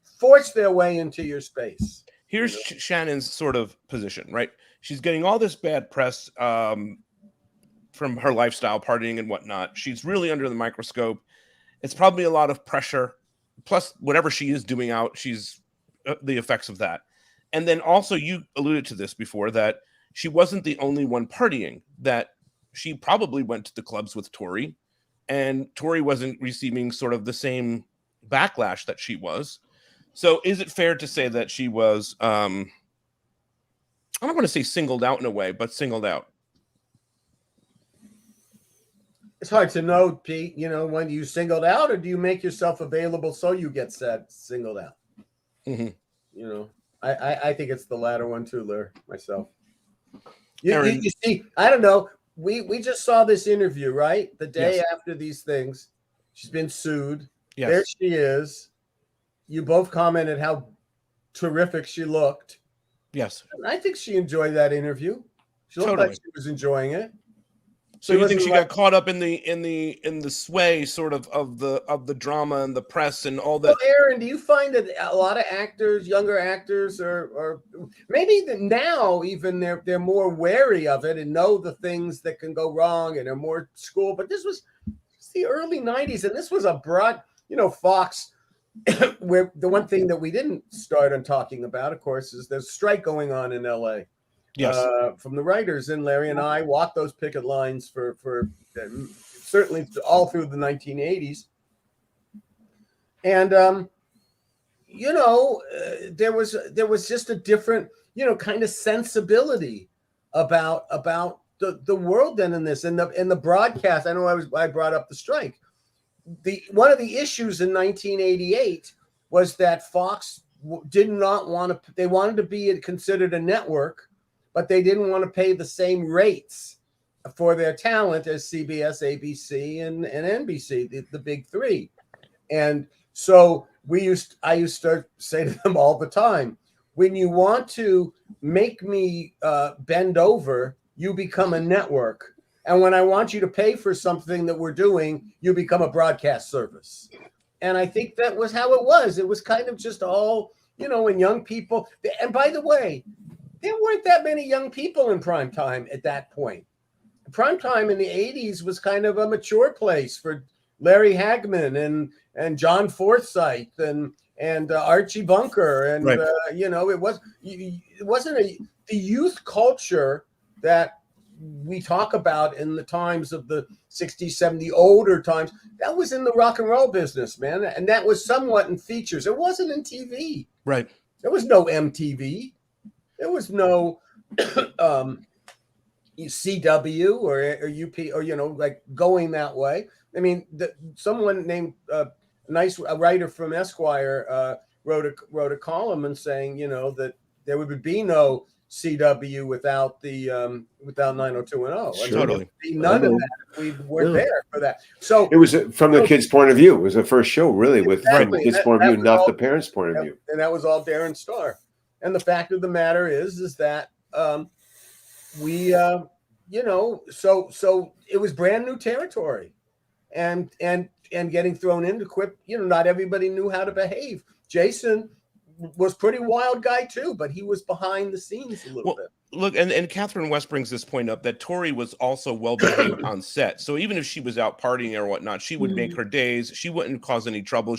force their way into your space. Here's Shannon's sort of position, right? She's getting all this bad press from her lifestyle, partying and whatnot. She's really under the microscope. It's probably a lot of pressure, plus whatever she is doing out, she's the effects of that. And then also, you alluded to this before, that she wasn't the only one partying, that she probably went to the clubs with Tori, and Tori wasn't receiving sort of the same backlash that she was. So is it fair to say that she was, I don't want to say singled out in a way, but singled out? It's hard to know, Pete, when you singled out, or do you make yourself available so you get singled out? Mm-hmm. I think it's the latter one too, Lair, myself. You see, I don't know. We just saw this interview, right? The day after these things. She's been sued. Yes. There she is. You both commented how terrific she looked. Yes. I think she enjoyed that interview. She looked like she was enjoying it. So you think she got caught up in the sway sort of the drama and the press and all that? Well, Erin, do you find that a lot of actors, younger actors, or maybe now even they're more wary of it and know the things that can go wrong and are more schooled? But this was the early 90s, and this was a broad, Fox. Where the one thing that we didn't start on talking about, of course, is there's a strike going on in LA. Yes. From the writers, and Larry and I walked those picket lines for certainly all through the 1980s. And there was just a different kind of sensibility about the world then in this, and the broadcast. I know I brought up the strike. One of the issues in 1988 was that Fox did not want to. They wanted to be considered a network, but they didn't want to pay the same rates for their talent as CBS, ABC, and NBC, the big three. And so I used to say to them all the time, when you want to make me bend over, you become a network. And when I want you to pay for something that we're doing, you become a broadcast service. And I think that was how it was. It was kind of just all, when young people. And by the way, there weren't that many young people in prime time at that point. Prime time in the 80s was kind of a mature place for Larry Hagman and John Forsythe and Archie Bunker. And, right. It wasn't the youth culture that we talk about in the times of the 60s, 70s, older times. That was in the rock and roll business, man. And that was somewhat in features. It wasn't in TV. Right. There was no MTV. There was no CW or UP or, like going that way. I mean, someone named a writer from Esquire wrote a column and saying, that there would be no CW without the without 90210. Sure. Totally. None of that. We were there for that. So it was from the kid's point of view. It was the first show, really, with from the kid's point of view, not the parents' point of view. And that was all Darren Starr. And the fact of the matter is that we, so it was brand new territory, and getting thrown into Quip. Not everybody knew how to behave. Jason was pretty wild guy too, but he was behind the scenes a little bit. Look, and Catherine West brings this point up that Tori was also well behaved on set. So even if she was out partying or whatnot, she would make her days. She wouldn't cause any trouble.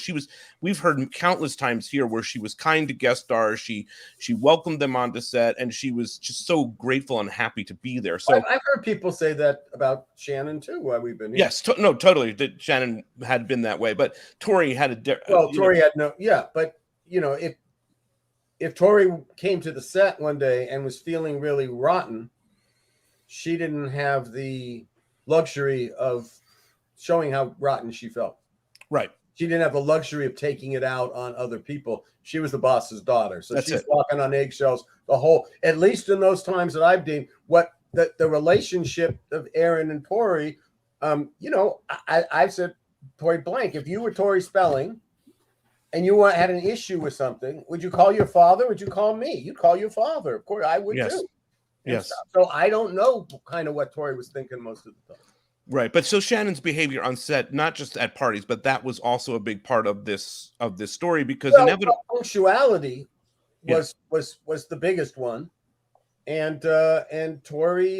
We've heard countless times here where she was kind to guest stars. She welcomed them onto set, and she was just so grateful and happy to be there. So I've heard people say that about Shannon too while we've been here. Yes, no, totally. That Shannon had been that way, but Tori had Tori had no, but if Tori came to the set one day and was feeling really rotten, she didn't have the luxury of showing how rotten she felt. Right. She didn't have the luxury of taking it out on other people. She was the boss's daughter. So she's it. walking on eggshells at least in those times that I've deemed what the relationship of Erin and Tori, I've said point blank, if you were Tori Spelling, and you had an issue with something, would you call your father? Would you call me? You'd call your father. Of course, I would too. Yes. So I don't know kind of what Tori was thinking most of the time. Right. But so Shannon's behavior on set, not just at parties, but that was also a big part of this story because punctuality was the biggest one. And Tori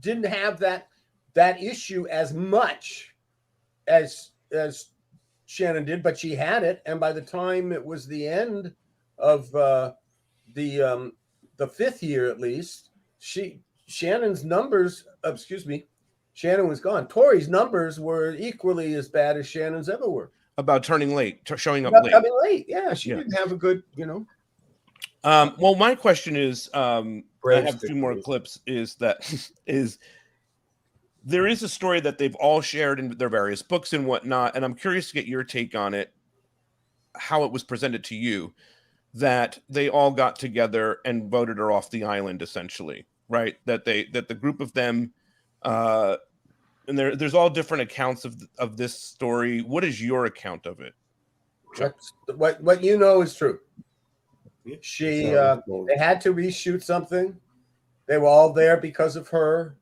didn't have that issue as much as Shannon did, but she had it, and by the time it was the end of the fifth year, at least, Shannon's numbers. Shannon was gone. Tori's numbers were equally as bad as Shannon's ever were. About turning late, showing up late. Coming late, yeah. She didn't have a good, Well, my question is, I have a few more clips. There is a story that they've all shared in their various books and whatnot, and I'm curious to get your take on it, how it was presented to you, that they all got together and voted her off the island, essentially, right? That the group of them, and there's all different accounts of this story. What is your account of it? What you know is true. They had to reshoot something. They were all there because of her.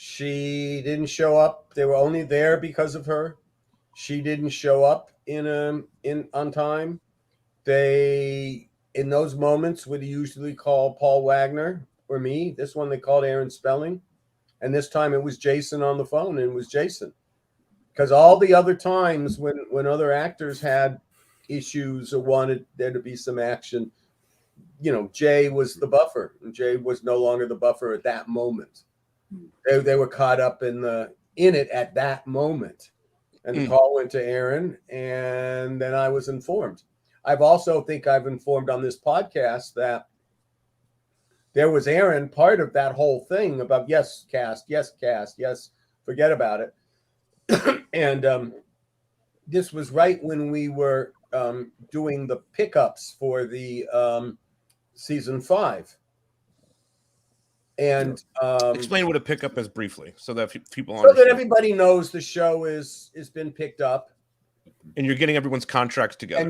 She didn't show up. They were only there because of her. She didn't show up on time. They, in those moments, would usually call Paul Wagner or me. This one they called Erin Spelling, and this time it was Jason on the phone, and it was Jason. Because all the other times when other actors had issues or wanted there to be some action, Jay was the buffer, and Jay was no longer the buffer at that moment. They were caught up in it at that moment, and the call went to Erin, and then I was informed. I've informed on this podcast that there was Erin part of that whole thing about yes cast, forget about it, and this was right when we were doing the pickups for the season 5. And explain what a pickup is briefly, so that people understand. So that everybody knows the show is been picked up, and you're getting everyone's contracts together.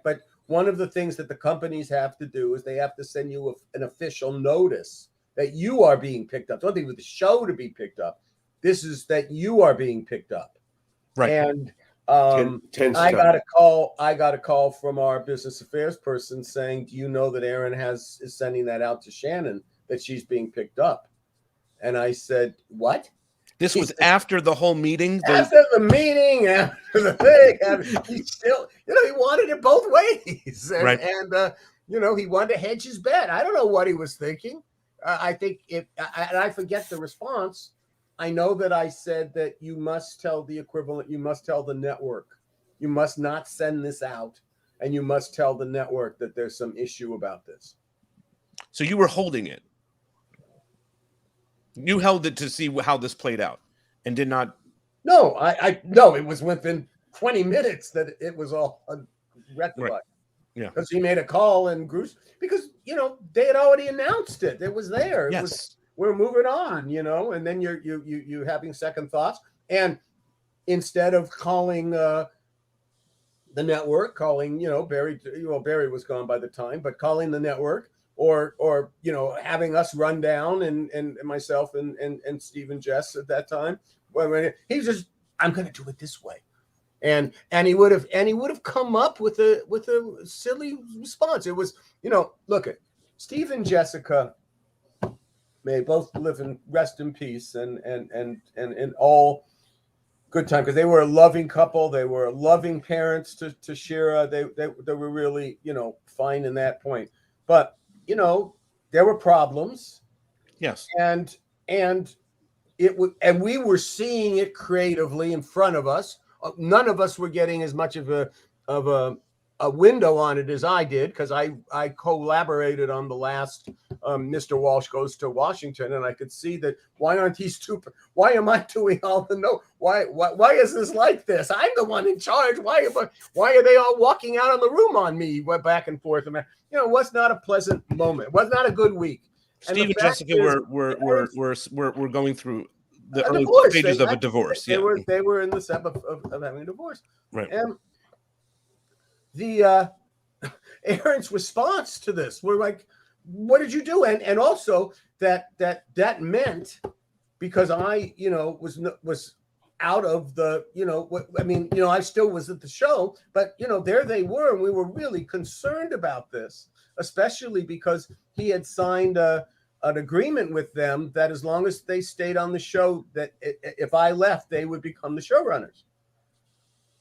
But one of the things that the companies have to do is they have to send you an official notice that you are being picked up. It's one thing for the show to be picked up. This is that you are being picked up, right? And I got a call from our business affairs person saying, "Do you know that Erin is sending that out to Shannon?" That she's being picked up. And I said, what? This was after the whole meeting? After the meeting, after the thing. He still, he wanted it both ways. And, right. And he wanted to hedge his bet. I don't know what he was thinking. I think and I forget the response. I know that I said that you must tell the equivalent, you must tell the network. You must not send this out. And you must tell the network that there's some issue about this. So you were holding it. You held it to see how this played out, and did not. No, no. It was within 20 minutes that it was all rectified. Yeah. Because he made a call and Bruce, because, you know, they had already announced it. It was there. Yes. It was, we're moving on, you know, and then you're having second thoughts. And instead of calling the network, calling, you know, Barry was gone by the time, but calling the network or you know, having us run down and myself and Steve and Jess at that time. Well, he's just, I'm going to do it this way. And he would have come up with a silly response. It was, you know, look at Steve and Jessica, may both live and rest in peace and all good time, because they were a loving couple. They were loving parents to Shira. They were really, you know, fine in that point. But, you know, there were problems. Yes. And it would, and we were seeing it creatively in front of us. None of us were getting as much of a window on it as I did, because I collaborated on the last Mr. Walsh Goes to Washington, and I could see that why aren't he stupid? Why am I doing all the no? Why is this like this? I'm the one in charge. Why are they all walking out of the room on me? Went back and forth. You know, it was not a pleasant moment. It was not a good week. Steve and Jessica were going through the early divorce. stages of a divorce. They were in the step of having a divorce. Right. And the Erin's response to this were like, what did you do? And also that meant, because I, you know, was out of the, you know, what I mean, you know, I still was at the show, but, you know, there they were, and we were really concerned about this, especially because he had signed an agreement with them that as long as they stayed on the show, that if I left, they would become the showrunners.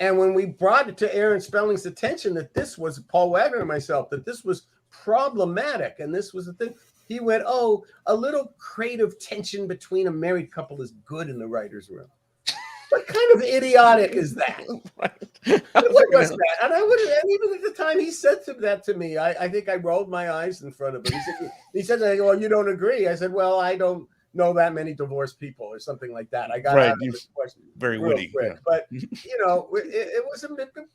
And when we brought it to Aaron Spelling's attention that this was, Paul Wagner and myself, that this was problematic and this was the thing, he went, oh, a little creative tension between a married couple is good in the writer's room. What kind of idiotic is that? What was that? And and even at the time he said that to me, I think I rolled my eyes in front of him. He said, well, you don't agree. I said, well, I don't know that many divorced people or something like that. I got out of this question very witty, quick. But you know, it was a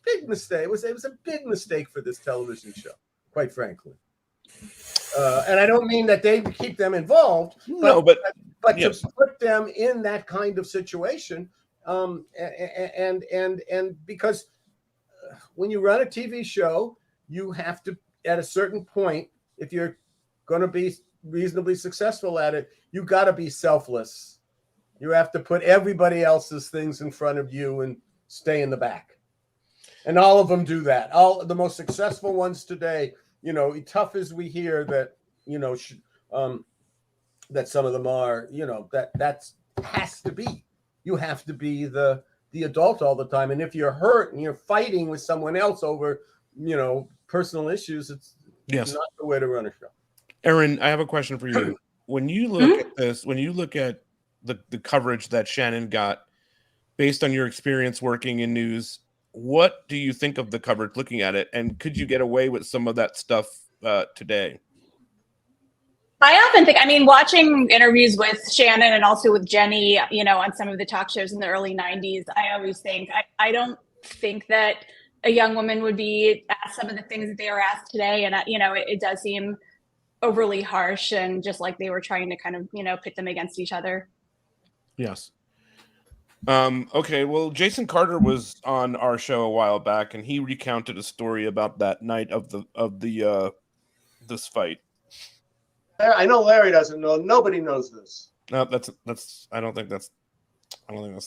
big mistake. It was a big mistake for this television show, quite frankly. And I don't mean that they keep them involved, but yes, to put them in that kind of situation, and because when you run a TV show, you have to, at a certain point, if you're going to be reasonably successful at it, you got to be selfless. You have to put everybody else's things in front of you and stay in the back. And all of them do that. All the most successful ones today, you know, tough as we hear that, you know, that some of them are, you know, that's has to be. You have to be the adult all the time. And if you're hurt and you're fighting with someone else over, you know, personal issues, it's not the way to run a show. Erin, I have a question for you. When you look at this, when you look at the coverage that Shannon got based on your experience working in news, what do you think of the coverage looking at it? And could you get away with some of that stuff today? I often think, I mean, watching interviews with Shannon and also with Jenny, you know, on some of the talk shows in the early 90s, I always think, I don't think that a young woman would be asked some of the things that they are asked today. And, you know, it does seem overly harsh and just like they were trying to kind of, you know, pit them against each other. Yes. Okay, well, Jason Carter was on our show a while back, and he recounted a story about that night of this fight. I know Larry doesn't know. Nobody knows this. No, that's. I don't think that's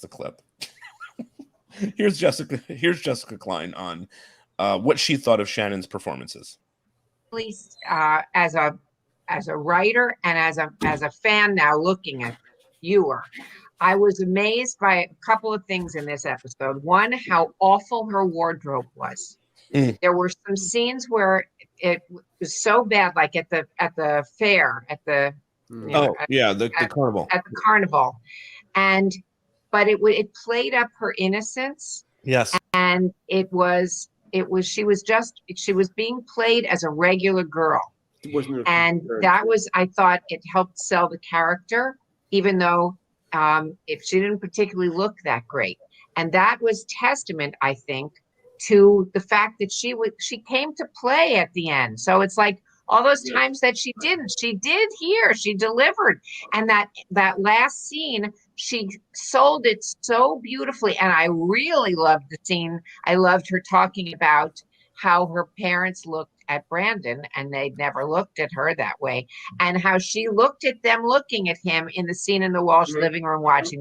the clip. Here's Jessica Klein on what she thought of Shannon's performances. At least as a writer and as a fan now looking at viewer, I was amazed by a couple of things in this episode. One, how awful her wardrobe was. There were some scenes where it was so bad, like at the fair, at the the carnival, at the carnival, but it played up her innocence. Yes, and she was being played as a regular girl, and that was, I thought, it helped sell the character, even though if she didn't particularly look that great. And that was testament, I think, to the fact that she came to play at the end. So it's like all those times that she did here, she delivered. And that last scene, she sold it so beautifully. And I really loved the scene. I loved her talking about how her parents looked at Brandon and they'd never looked at her that way, and how she looked at them looking at him in the scene in the Walsh living room watching.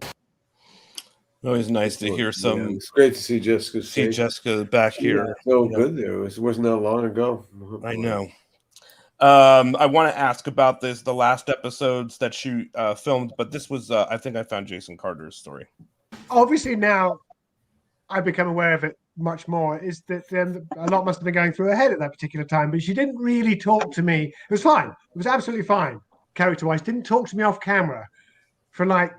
Always nice to hear some. Yeah, it's great to see Jessica. Jessica back here. So good there. It wasn't that long ago. I know. I want to ask about the last episodes that she filmed, but this was I think I found Jason Carter's story. Obviously now I've become aware of it much more, is that a lot must have been going through her head at that particular time, but she didn't really talk to me. It was fine. It was absolutely fine, character-wise. Didn't talk to me off camera for like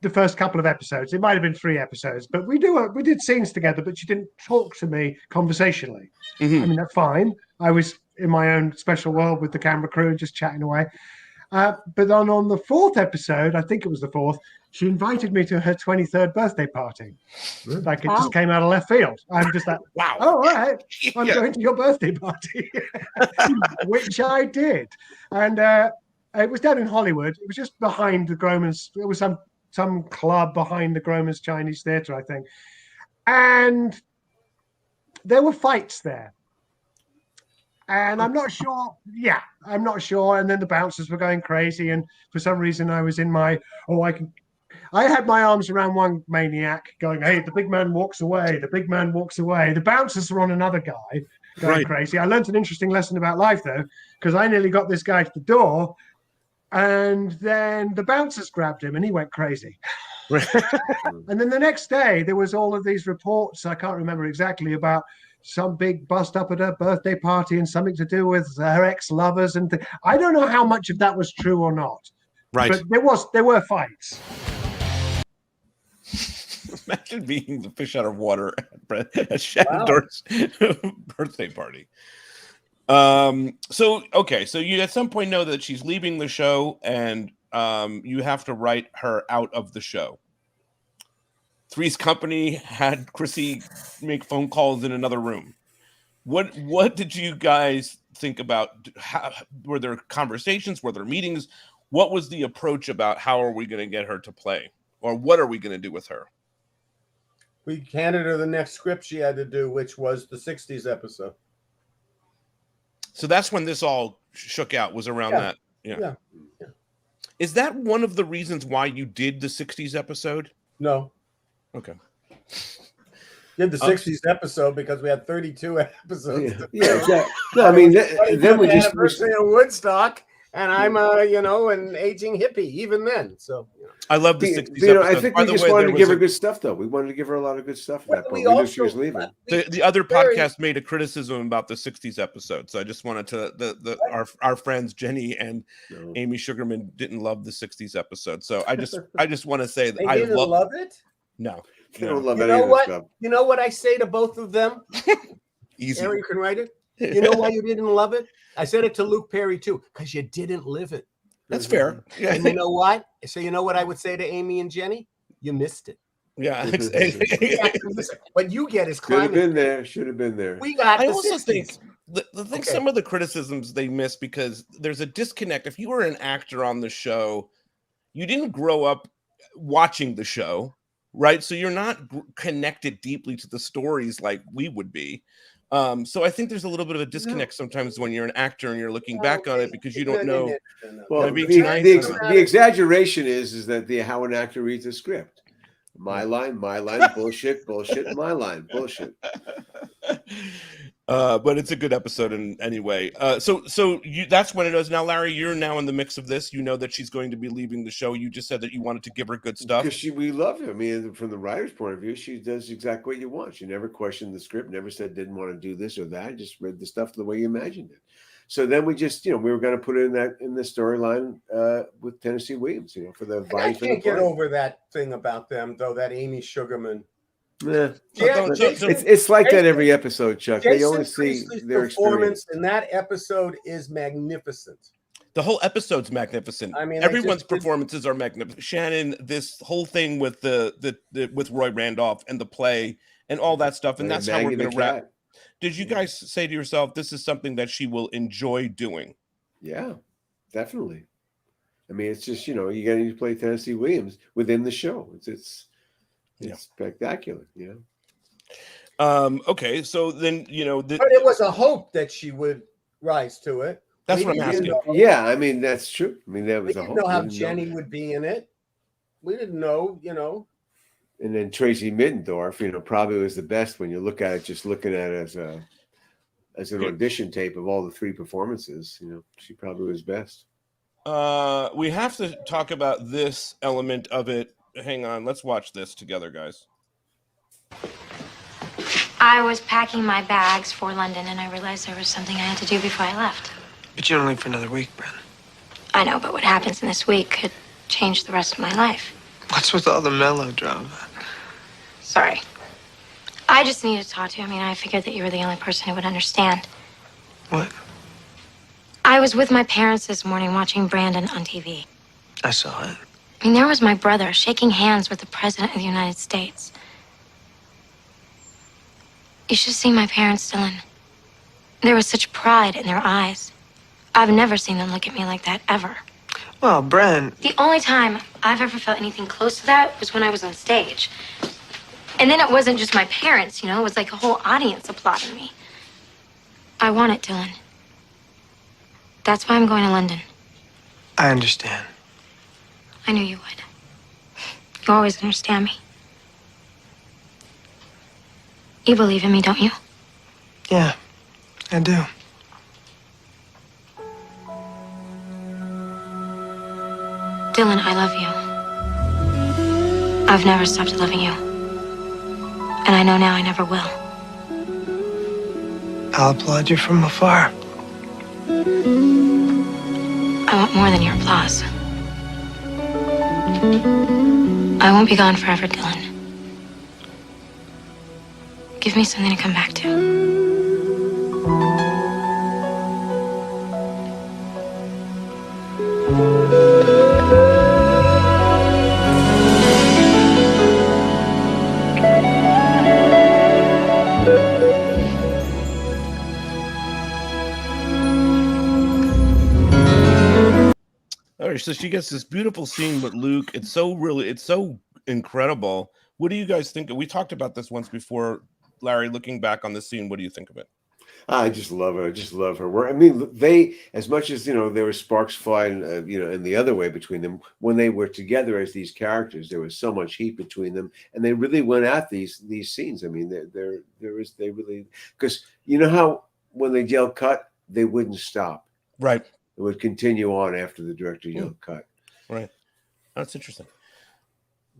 the first couple of episodes. It might have been 3 episodes, but we did scenes together, but she didn't talk to me conversationally. Mm-hmm. I mean, that's fine. I was in my own special world with the camera crew, just chatting away. But then on the 4th episode, I think it was the 4th, she invited me to her 23rd birthday party. Like it just came out of left field. I'm just like, wow. Oh, all right. I'm going to your birthday party, which I did. And it was down in Hollywood. It was just behind the Gromans. It was some club behind the Gromans Chinese Theatre, I think. And there were fights there. And I'm not sure. Yeah, I'm not sure. And then the bouncers were going crazy. And for some reason, I was in my, I had my arms around one maniac going, hey, the big man walks away. The big man walks away. The bouncers were on another guy going crazy. I learned an interesting lesson about life, though, because I nearly got this guy to the door. And then the bouncers grabbed him and he went crazy. And then the next day, there was all of these reports, I can't remember exactly, about some big bust up at her birthday party and something to do with her ex-lovers. And I don't know how much of that was true or not. Right. But there were fights. Imagine being the fish out of water at Shannon's birthday party. So you at some point know that she's leaving the show, and you have to write her out of the show. Three's Company had Chrissy make phone calls in another room. What did you guys think about? Were there conversations? Were there meetings? What was the approach about how are we going to get her to play? Or what are we going to do with her? We handed her the next script she had to do, which was the 60s episode. So that's when this all shook out, was around that. Yeah. Is that one of the reasons why you did the 60s episode? No. Okay. Did the 60s episode because we had 32 episodes. Yeah, exactly. No, I mean, then we just anniversary of Woodstock, and I'm an aging hippie even then. So I love the 60s episode. I think we just wanted to give her good stuff, though. We wanted to give her a lot of good stuff at that point. We knew she was leaving. The other podcast made a criticism about the 60s episode, so I just wanted to our friends Jenny and Amy Sugarman didn't love the 60s episode, so I just want to say that I didn't love it. No, they don't love you know what? You know what I say to both of them? Easy. Erin, you can write it. You know why you didn't love it? I said it to Luke Perry too, because you didn't live it. That's fair. Yeah. And you know what? So you know what I would say to Amy and Jenny? You missed it. Yeah. What you get is climate. Should have been there. We got. I also think some of the criticisms they miss because there's a disconnect. If you were an actor on the show, you didn't grow up watching the show. Right. So you're not connected deeply to the stories like we would be. So I think there's a little bit of a disconnect sometimes when you're an actor and you're looking back on it because you don't know. Well, the exaggeration is that how an actor reads a script. My line, bullshit, my line, bullshit. But it's a good episode anyway. So that's when it is. Now, Larry, you're now in the mix of this. You know that she's going to be leaving the show. You just said that you wanted to give her good stuff. Because we love her. I mean, from the writer's point of view, she does exactly what you want. She never questioned the script, never said didn't want to do this or that. Just read the stuff the way you imagined it. So then we just, we were going to put it in the storyline with Tennessee Williams, for the I can't get over that thing about them, though, that Amy Sugarman. Yeah. It's like that every episode, Chuck. They only see their performance, and that episode is magnificent. The whole episode's magnificent. I mean, everyone's performances are magnificent. Shannon, this whole thing with with Roy Randolph and the play and all that stuff. And that's how we're Maggie going the to wrap. cat. Did you guys say to yourself, this is something that she will enjoy doing? Yeah, definitely. I mean, it's just, you got to play Tennessee Williams within the show. It's spectacular, Okay, so then, but it was a hope that she would rise to it. That's what I'm asking. Yeah, I mean, that's true. I mean, that We was a didn't hope. know how We didn't Jenny would be in it. We didn't know, And then Tracy Middendorf, probably was the best when you look at it, just looking at it as an audition tape of all the 3 performances. She probably was best. We have to talk about this element of it. Hang on, let's watch this together, guys. I was packing my bags for London, and I realized there was something I had to do before I left. But you don't leave for another week, Brenda. I know, but what happens in this week could change the rest of my life. What's with all the melodrama? Sorry. I just needed to talk to you. I mean, I figured that you were the only person who would understand. What? I was with my parents this morning watching Brandon on TV. I saw it. I mean, there was my brother shaking hands with the President of the United States. You should see my parents, Dylan. There was such pride in their eyes. I've never seen them look at me like that, ever. Well, Bren... The only time I've ever felt anything close to that was when I was on stage. And then it wasn't just my parents, it was like a whole audience applauding me. I want it, Dylan. That's why I'm going to London. I understand. I knew you would. You always understand me. You believe in me, don't you? Yeah, I do. Dylan, I love you. I've never stopped loving you. And I know now I never will. I'll applaud you from afar. I want more than your applause. I won't be gone forever, Dylan. Give me something to come back to. All right, so she gets this beautiful scene with Luke. It's so incredible. What do you guys think? We talked about this once before, Larry. Looking back on this scene, what do you think of it? I just love her. I just love her work. I mean, they, as much as there were sparks flying, in the other way between them. When they were together as these characters, there was so much heat between them, and they really went at these scenes. I mean, they really, because how when they yelled cut, they wouldn't stop. Right. It would continue on after the director yelled cut. Right. That's interesting.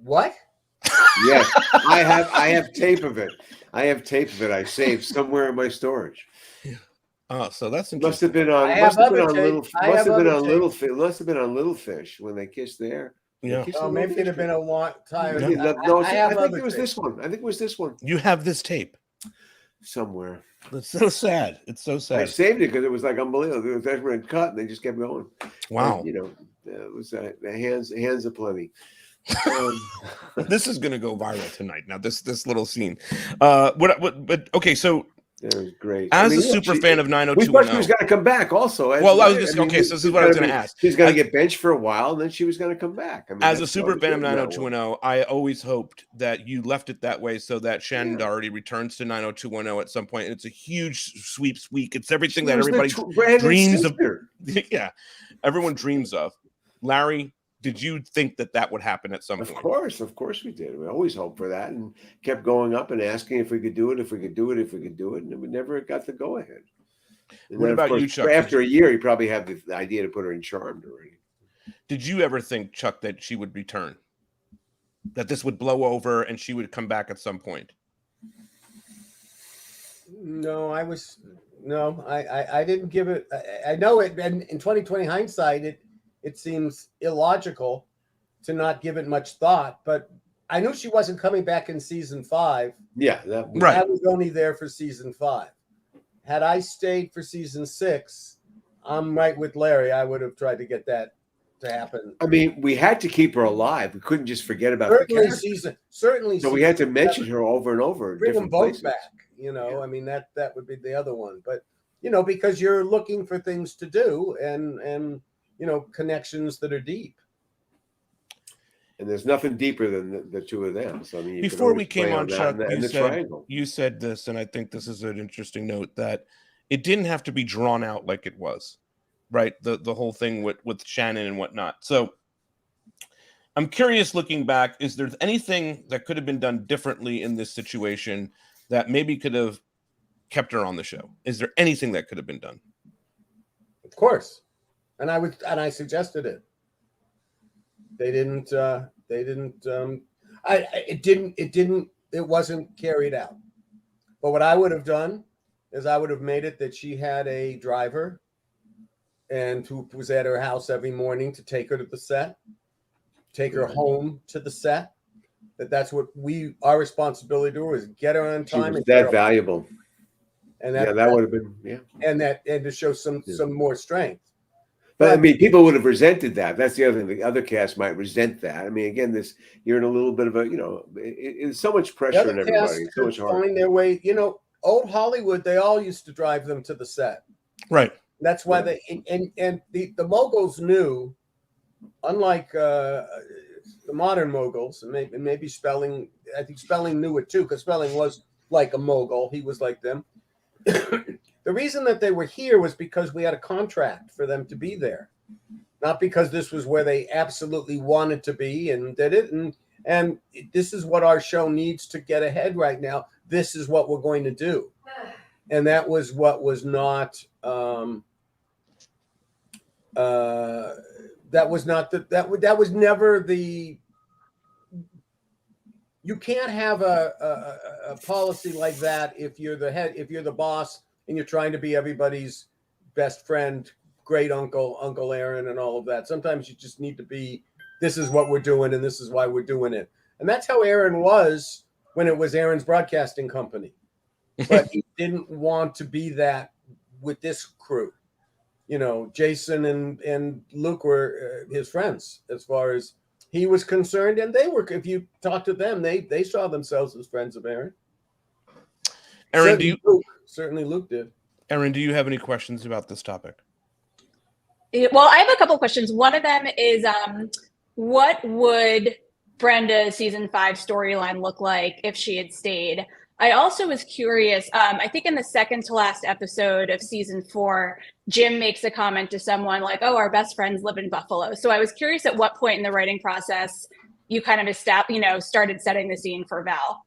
What? Yes, I have tape of it. I have tape of it. I saved somewhere in my storage. Oh, so that's interesting. Must have been on Little Fish when they kissed there. Yeah. Oh, maybe it'd have been a time. No, I think it was this one. I think it was this one. You have this tape somewhere. It's so sad. It's so sad. I saved it because it was like unbelievable. It was everyone cut, and they just kept going. Wow. And, it was hands aplenty. This is going to go viral tonight. Now, this little scene. But okay, so it was great. As a super fan of 90210, we thought she was going to come back. Also, well, so this is what I was going to ask. She's going to get benched for a while, and then she was going to come back. I mean, as a super fan of 90210, I always hoped that you left it that way so that Shannon already returns to 90210 at some point. And it's a huge sweeps week. It's everything that everybody dreams of. Yeah, everyone dreams of. Larry, did you think that would happen at some point? Of course we did. We always hoped for that and kept going up and asking if we could do it, and we never got the go ahead. And what then, about course, you, Chuck? After a year, you probably had the idea to put her in Charmed already. Did you ever think, Chuck, that she would return? That this would blow over and she would come back at some point? No, I didn't give it. I know it, and in 2020 hindsight, it seems illogical to not give it much thought, but I knew she wasn't coming back in season 5. Yeah, I was only there for season 5. Had I stayed for season 6, I'm right with Larry. I would have tried to get that to happen. I mean, we had to keep her alive. We couldn't just forget about the character. So we had to mention her over and over. Bring them different both places. back. I mean that would be the other one. But because you're looking for things to do and connections that are deep. And there's nothing deeper than the two of them. So I mean, before we came on, that Chuck, and the triangle. you said this, and I think this is an interesting note, that it didn't have to be drawn out like it was, right? The whole thing with Shannon and whatnot. So I'm curious, looking back, is there anything that could have been done differently in this situation that maybe could have kept her on the show? Is there anything that could have been done? Of course, and I suggested it. They didn't. It wasn't carried out. But what I would have done is I would have made it that she had a driver, and who was at her house every morning to take her to the set, take her home to the set. That's what our responsibility to do is get her on time. She was that valuable. And that would have been and to show some more strength. But I mean, people would have resented that. That's the other thing. The other cast might resent that. I mean, again, you're in a little bit of a, it's so much pressure on everybody. It's so much harder. Find their way. Old Hollywood, they all used to drive them to the set. Right. That's why the moguls knew, unlike the modern moguls, and maybe Spelling. I think Spelling knew it too, because Spelling was like a mogul. He was like them. The reason that they were here was because we had a contract for them to be there, not because this was where they absolutely wanted to be and did it. And this is what our show needs to get ahead right now. This is what we're going to do. And that was what was not, that was never the, you can't have a policy like that if you're the head, if you're the boss, and you're trying to be everybody's best friend, great uncle, Uncle Aaron, and all of that. Sometimes you just need to be, this is what we're doing, and this is why we're doing it. And that's how Aaron was when it was Aaron's broadcasting company. But he didn't want to be that with this crew. Jason and Luke were his friends as far as he was concerned. And they were, if you talk to them, they saw themselves as friends of Aaron. Aaron, Certainly Luke did. Erin, do you have any questions about this topic? Well, I have a couple of questions. One of them is, what would Brenda's season 5 storyline look like if she had stayed? I also was curious. I think in the second to last episode of season 4, Jim makes a comment to someone like, "Oh, our best friends live in Buffalo." So I was curious at what point in the writing process you kind of started setting the scene for Val.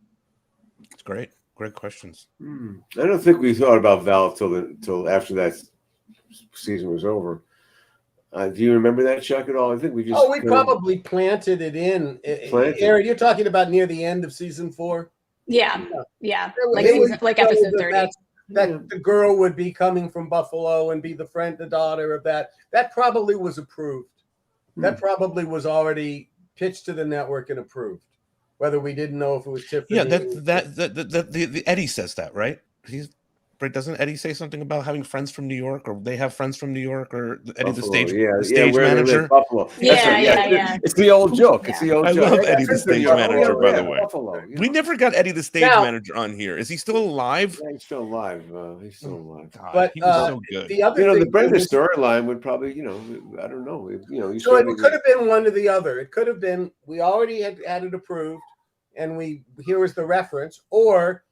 It's great. Great questions. I don't think we thought about Val till after that season was over. Do you remember that, Chuck, at all? I think we just. We probably planted it in. Aaron, you're talking about near the end of season 4. Yeah. Like episode 30. That the girl would be coming from Buffalo and be the daughter of that. That probably was approved. That probably was already pitched to the network and approved. Whether we didn't know if it was Tiffany. Yeah, the Eddie says that, right? Doesn't Eddie say something about having friends from New York, or they have friends from New York, or Eddie Buffalo, the stage manager? Buffalo. Yeah. It's the old joke. Yeah. It's the old joke. I love Eddie the stage manager, by the way. Buffalo, We never got Eddie the stage manager on here. Is he still alive? Yeah, he's still alive. He's still alive. God, but he was so good. The Brenda storyline would probably, I don't know. So it could have been one or the other. It could have been we already had it approved, and here was the reference, or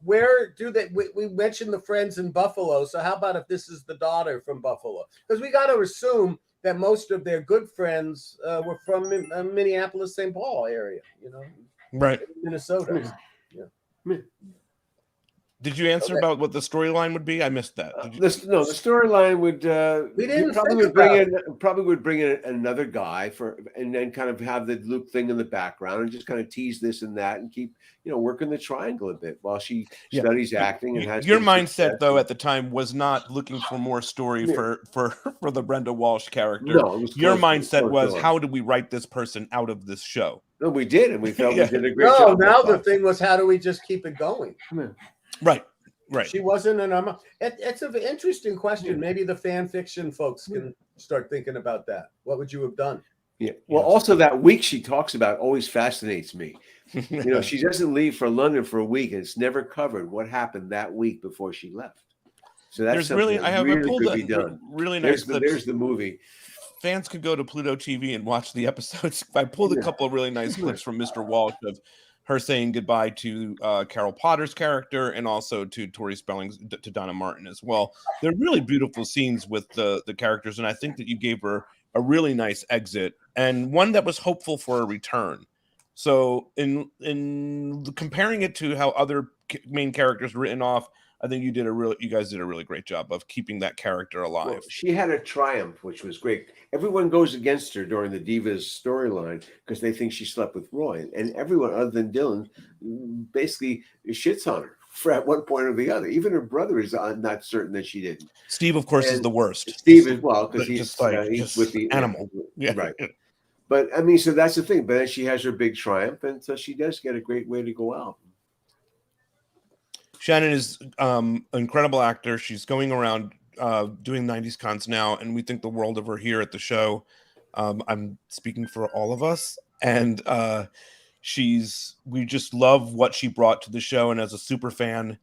where do we mentioned the friends in Buffalo, so how about if this is the daughter from Buffalo? Because we got to assume that most of their good friends were from Minneapolis, St. Paul area, right? Minnesota. Yeah. Did you answer about what the storyline would be? I missed that. The storyline would. We didn't probably would bring in another guy and then kind of have the Luke thing in the background and just kind of tease this and that and keep working the triangle a bit while she studies acting and has. Your mindset though at the time was not looking for more story for the Brenda Walsh character. No, your mindset was how do we write this person out of this show? No, we did, and we felt we did a great job. Now the thing was, how do we just keep it going? Right. She wasn't an It's an interesting question. Maybe the fan fiction folks can start thinking about that? What would you have done? Yeah. Well, also that week she talks about always fascinates me. You know, she doesn't leave for London for a week, and it's never covered what happened that week before she left. So that's something that really could be done. Really nice clips. There's the movie. Fans could go to Pluto TV and watch the episodes. I pulled a couple of really nice clips from Mr. Walsh of her saying goodbye to Carol Potter's character and also to Tori Spelling's, to Donna Martin as well. They're really beautiful scenes with the characters, and I think that you gave her a really nice exit and one that was hopeful for a return. So in comparing it to how other main characters were written off, I think you guys did a really great job of keeping that character alive. Well, she had a triumph, which was great. Everyone goes against her during the Divas storyline because they think she slept with Roy, and everyone other than Dylan basically shits on her for at one point or the other. Even her brother is not certain that she didn't. Steve, of course, is the worst. Steve is, well, because he's just with the animal. Yeah. Right. But I mean, so that's the thing. But then she has her big triumph, and so she does get a great way to go out. Shannon is an incredible actor. She's going around doing 90s cons now, and we think the world of her here at the show. I'm speaking for all of us, and we just love what she brought to the show, and as a super fan,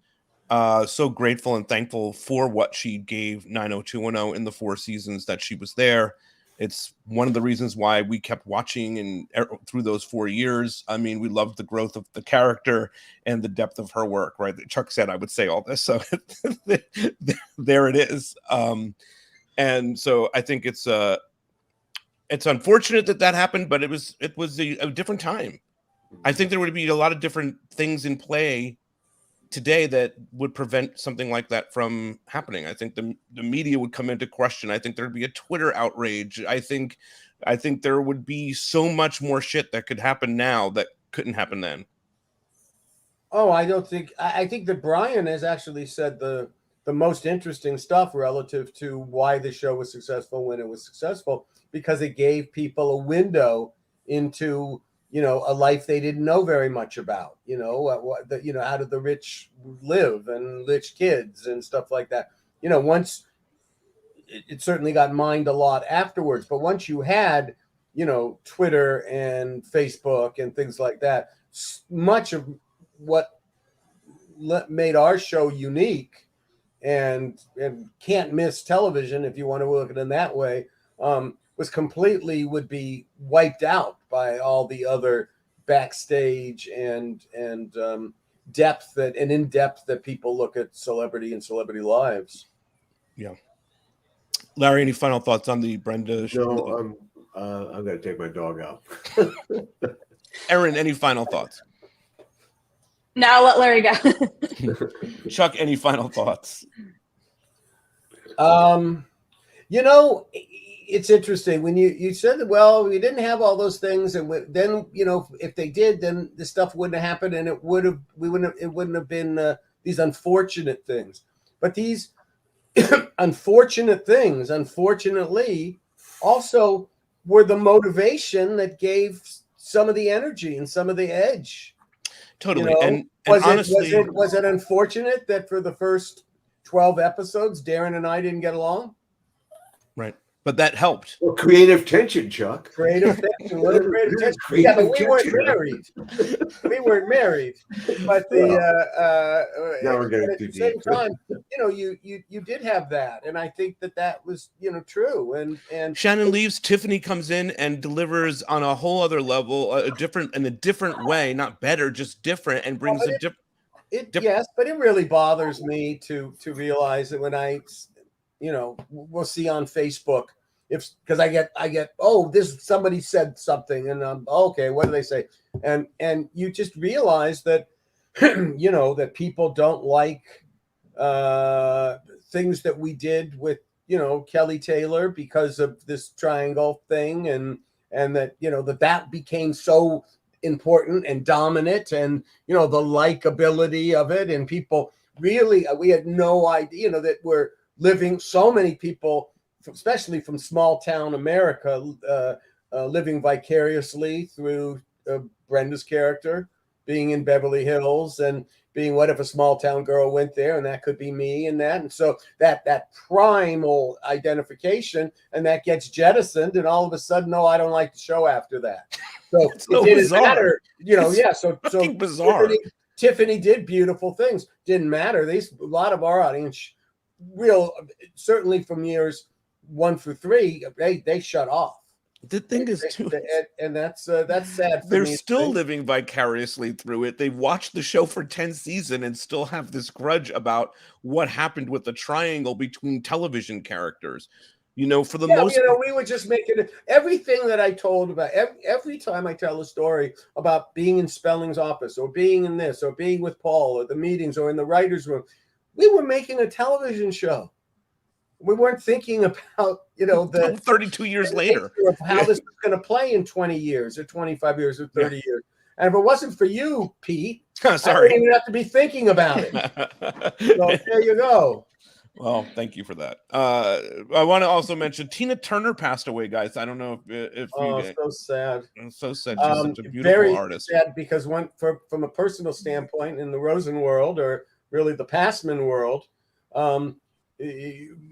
so grateful and thankful for what she gave 90210 in the 4 seasons that she was there. It's one of the reasons why we kept watching and through those 4 years. I mean, we loved the growth of the character and the depth of her work, right? Chuck said I would say all this, so there it is. And so I think it's unfortunate that happened, but it was a different time. I think there would be a lot of different things in play today that would prevent something like that from happening. I think the media would come into question. I think there'd be a Twitter outrage. I think there would be so much more shit that could happen now that couldn't happen then. Oh, I think that Brian has actually said the most interesting stuff relative to why the show was successful when it was successful, because it gave people a window into, you know, a life they didn't know very much about, you know, how did the rich live and rich kids and stuff like that. You know, once it certainly got mined a lot afterwards, but once you had, you know, Twitter and Facebook and things like that, much of what made our show unique and can't miss television, if you want to look at it in that way, would be wiped out by all the other backstage and depth and in depth that people look at celebrity and celebrity lives. Yeah. Larry, any final thoughts on the Brenda show? No, I'm going to take my dog out. Erin, any final thoughts? No, I'll let Larry go. Chuck, any final thoughts? You know, it's interesting when you said that, well, we didn't have all those things, and then, you know, if they did, then the stuff wouldn't have happened, and it wouldn't have been these unfortunate things. But these unfortunate things, unfortunately, also were the motivation that gave some of the energy and some of the edge. Totally. You know, and honestly, honestly, was it unfortunate that for the first 12 episodes, Darren and I didn't get along? Right. But that helped. Well, creative tension, Chuck. Creative tension. What a creative tension. Yeah, but we weren't married. We weren't married. But now we're getting at too the same deep. time, you know, you did have that, and I think that was, you know, true. And Shannon leaves. Tiffany comes in and delivers on a whole other level, in a different way, not better, just different, and brings a different. Yes, but it really bothers me to realize that when you know, we'll see on Facebook because I get somebody said something and okay, what do they say? And you just realize that you know that people don't like things that we did with, you know, Kelly Taylor because of this triangle thing, and that, you know, that became so important and dominant, and, you know, the likability of it, and people really, we had no idea, you know, that we're living, so many people, especially from small town America, living vicariously through Brenda's character being in Beverly Hills, and, being what if a small town girl went there, and that could be me, and that, and so that primal identification, and that gets jettisoned, and all of a sudden, no, I don't like the show after that. So it didn't matter, So bizarre. Tiffany did beautiful things. Didn't matter. A lot of our audience, certainly from years 1 through 3, they shut off. The thing is, too, and that's sad. They're still living vicariously through it. They've watched the show for 10 seasons and still have this grudge about what happened with the triangle between television characters. For the most part, we were just making it. Everything that I told about every time I tell a story about being in Spelling's office or being in this or being with Paul or the meetings or in the writer's room, we were making a television show. We weren't thinking about, the 32 years later of how this is going to play in 20 years or 25 years or 30 years. And if it wasn't for you, Pete, I wouldn't even have to be thinking about it. So there you go. Well, thank you for that. I want to also mention Tina Turner passed away, guys. I don't know if you so sad. So sad. She's such a beautiful very artist. Sad because from a personal standpoint in the Rosen world, or really the Passman world,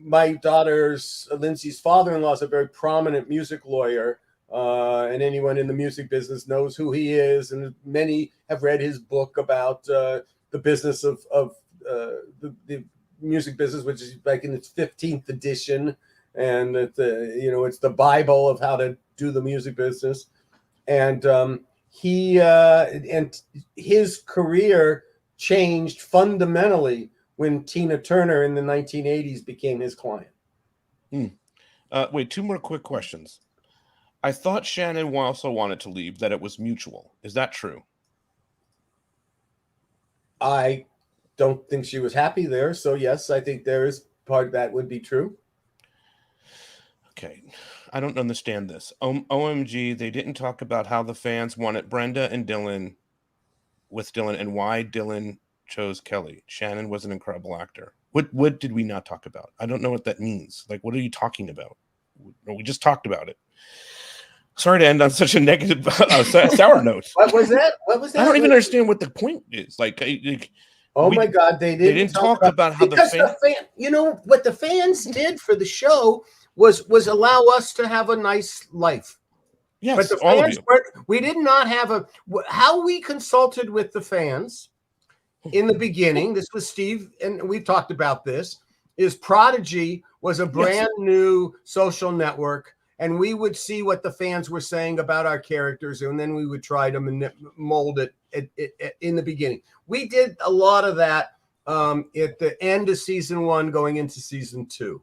my daughter's Lindsay's father-in-law is a very prominent music lawyer, and anyone in the music business knows who he is, and many have read his book about the business of the music business, which is like in its 15th edition, and it's the Bible of how to do the music business, and his career changed fundamentally when Tina Turner in the 1980s became his client. Wait, 2 more quick questions. I thought Shannon also wanted to leave, that it was mutual. Is that true? I don't think she was happy there. So yes, I think there is part of that would be true. Okay. I don't understand this. OMG, they didn't talk about how the fans wanted Brenda and Dylan and why Dylan chose Kelly. Shannon was an incredible actor. What did we not talk about? I don't know what that means. Like, what are you talking about? We just talked about it. Sorry to end on such a negative, sour note. What was that? I don't even understand what the point is. My God, they didn't talk about how what the fans did for the show was allow us to have a nice life. Yes, but the all fans of you. We did not have how we consulted with the fans in the beginning. This was Steve, and we've talked about this. Is Prodigy was a brand new social network, and we would see what the fans were saying about our characters, and then we would try to mold it in the beginning. We did a lot of that at the end of season 1, going into season 2.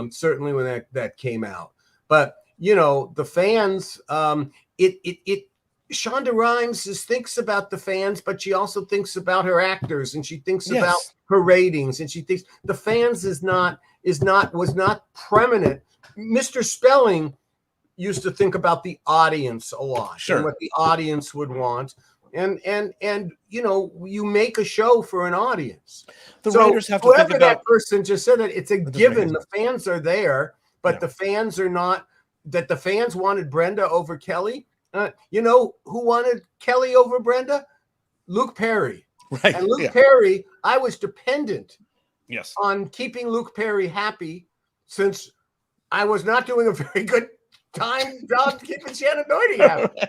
Certainly when that came out, but the fans. Shonda Rhimes thinks about the fans, but she also thinks about her actors, and she thinks about her ratings, and she thinks the fans was not preeminent. Mr. Spelling used to think about the audience a lot, and what the audience would want, and you make a show for an audience. The writers have to think about that person just said that it's a given. The fans are there, but the fans are not. That the fans wanted Brenda over Kelly. Who wanted Kelly over Brenda? Luke Perry. Right. And Luke Perry, I was dependent Yes. on keeping Luke Perry happy, since I was not doing a very good job keeping Shannon Doherty happy.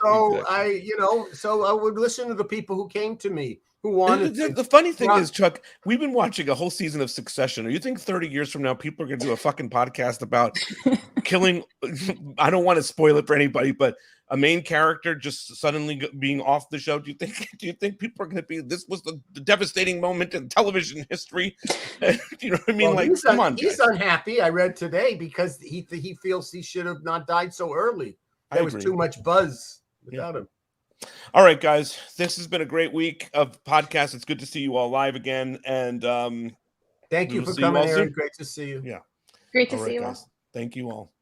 So I would listen to the people who came to me who wanted. The funny thing is, Chuck, we've been watching a whole season of Succession. Do you think 30 years from now people are going to do a fucking podcast about killing? I don't want to spoil it for anybody, but a main character just suddenly being off the show. Do you think people are going to be? This was the devastating moment in television history. You know what I mean? Well, come on, he's unhappy. I read today because he feels he should have not died so early. There was too much buzz without him. All right, guys, this has been a great week of podcasts. It's good to see you all live again, and thank you for coming, Erin. Great to see you. Yeah, great to see you all. Thank you all.